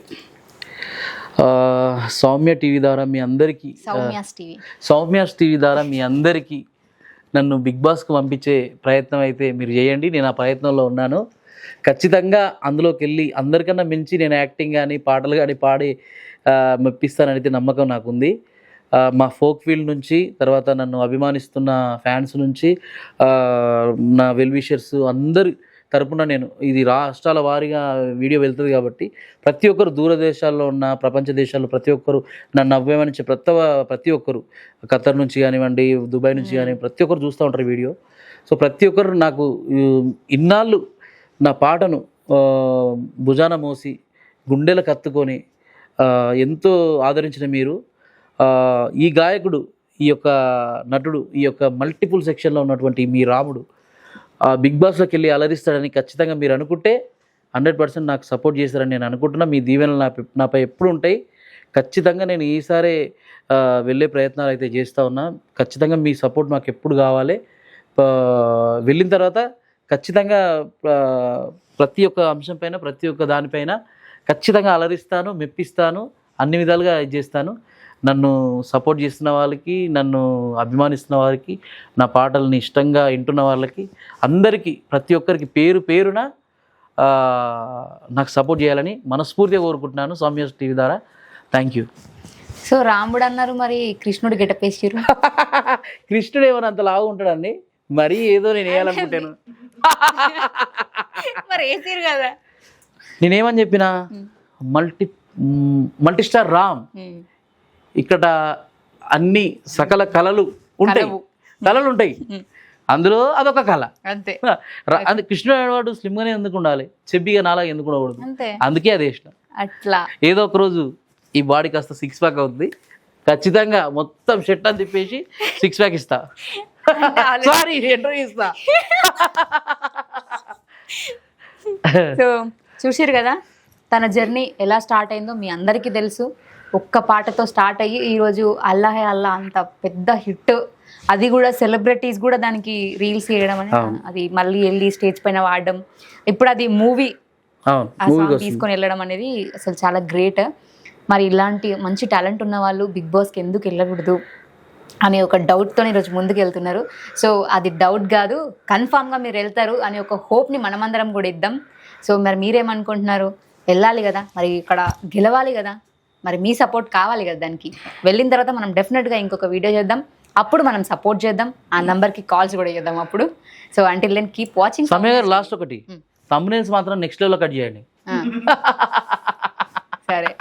సౌమ్య టీవీ ద్వారా మీ అందరికీ, సౌమ్యాస్ టీవీ ద్వారా మీ అందరికీ నన్ను బిగ్ బాస్కి పంపించే ప్రయత్నం అయితే మీరు చేయండి. నేను ఆ ప్రయత్నంలో ఉన్నాను. ఖచ్చితంగా అందులోకి వెళ్ళి అందరికన్నా మించి నేను యాక్టింగ్ కానీ పాటలు కానీ పాడి మెప్పిస్తానని అయితే నమ్మకం నాకుంది. మా ఫోక్ ఫీల్డ్ నుంచి, తర్వాత నన్ను అభిమానిస్తున్న ఫ్యాన్స్ నుంచి, నా వెల్ విషర్స్ అందరి తరపున నేను, ఇది రాష్ట్రాల వారీగా వీడియో వెళ్తుంది కాబట్టి ప్రతి ఒక్కరు దూరదేశాల్లో ఉన్న, ప్రపంచ దేశాల్లో ప్రతి ఒక్కరు నన్ను అభిమానించే ప్రతి ఒక్కరు, ఖతర్ నుంచి కానివ్వండి, దుబాయ్ నుంచి కానివ్వండి, ప్రతి ఒక్కరు చూస్తూ ఉంటారు వీడియో. సో ప్రతి ఒక్కరు నాకు ఇన్నాళ్ళు నా పాటను భుజాన మోసి గుండెలకు కత్తుకొని ఎంతో ఆదరించిన మీరు, ఈ గాయకుడు, ఈ యొక్క నటుడు, ఈ యొక్క మల్టిపుల్ సెక్షన్లో ఉన్నటువంటి మీ రాముడు బిగ్ బాస్లోకి వెళ్ళి అలరిస్తాడని ఖచ్చితంగా మీరు అనుకుంటే 100% నాకు సపోర్ట్ చేస్తారని నేను అనుకుంటున్నా. మీ దీవెనలు నాపై ఎప్పుడు ఉంటాయి. ఖచ్చితంగా నేను ఈసారి వెళ్ళే ప్రయత్నాలు అయితే చేస్తూ ఉన్నా. ఖచ్చితంగా మీ సపోర్ట్ మాకు ఎప్పుడు కావాలి. వెళ్ళిన తర్వాత ఖచ్చితంగా ప్రతి ఒక్క అంశం పైన, ప్రతి ఒక్క దానిపైన ఖచ్చితంగా అలరిస్తాను, మెప్పిస్తాను, అన్ని విధాలుగా ఇది చేస్తాను. నన్ను సపోర్ట్ చేస్తున్న వాళ్ళకి, నన్ను అభిమానిస్తున్న వారికి, నా పాటల్ని ఇష్టంగా వింటున్న వాళ్ళకి అందరికీ, ప్రతి ఒక్కరికి పేరు పేరున నాకు సపోర్ట్ చేయాలని మనస్ఫూర్తిగా కోరుకుంటున్నాను సౌమ్య టీవీ ద్వారా. Thank you. సో రాముడు అన్నారు, మరి కృష్ణుడు గెటప్ వేసిరు. కృష్ణుడు ఏమైనా అంత లాగా ఉంటాడండి, మరీ ఏదో నేను వేయాలనుకుంటాను. మరి వేసిరు కదా. నేనేమని చెప్పిన మల్టీ స్టార్ రామ్, ఇక్కడ అన్ని సకల కళలు ఉంటాయి, అందులో అదొక కళ అంతే. కృష్ణుడు అనేవాడు స్లిమ్గానే ఎందుకు ఉండాలి, చెబ్బిగా నాలాగా ఎందుకు ఉండకూడదు, అందుకే అది ఇష్టం. అట్లా ఏదో ఒక రోజు ఈ బాడీ కాస్త 6 ప్యాక్ అవుతుంది, ఖచ్చితంగా మొత్తం షర్ట్ అని తిప్పేసి 6 ప్యాక్ ఇస్తా. సారీ, ఇంటర్వ్యూ ఇస్తా. సో చూసిరు కదా తన జర్నీ ఎలా స్టార్ట్ అయిందో మీ అందరికీ తెలుసు. ఒక్క పాటతో స్టార్ట్ అయ్యి ఈరోజు అల్లా హే అల్లా అంత పెద్ద హిట్, అది కూడా సెలబ్రిటీస్ కూడా దానికి రీల్స్ చేయడం అని, అది మళ్ళీ వెళ్ళి స్టేజ్ పైన వాడడం, ఇప్పుడు అది మూవీ ఆ సాంగ్ తీసుకొని వెళ్ళడం అనేది అసలు చాలా గ్రేట్. మరి ఇలాంటి మంచి టాలెంట్ ఉన్న వాళ్ళు బిగ్ బాస్కి ఎందుకు వెళ్ళకూడదు అనే ఒక డౌట్తో ఈరోజు ముందుకు వెళ్తున్నారు. సో అది డౌట్ కాదు, కన్ఫామ్గా మీరు వెళ్తారు అనే ఒక హోప్ని మనమందరం కూడా ఇద్దాం. సో మరి మీరేమనుకుంటున్నారు? వెళ్ళాలి కదా, మరి ఇక్కడ గెలవాలి కదా, మరి మీ సపోర్ట్ కావాలి కదా. దానికి వెళ్ళిన తర్వాత మనం డెఫినెట్గా ఇంకొక వీడియో చేద్దాం, అప్పుడు మనం సపోర్ట్ చేద్దాం, ఆ నెంబర్కి కాల్స్ కూడా చేద్దాం అప్పుడు. So until then keep watching. సమయ గారు లాస్ట్ ఒకటి, థంబ్నెయిల్స్ మాత్రం నెక్స్ట్ లెవెల్లో కట్ చేయండి. సరే,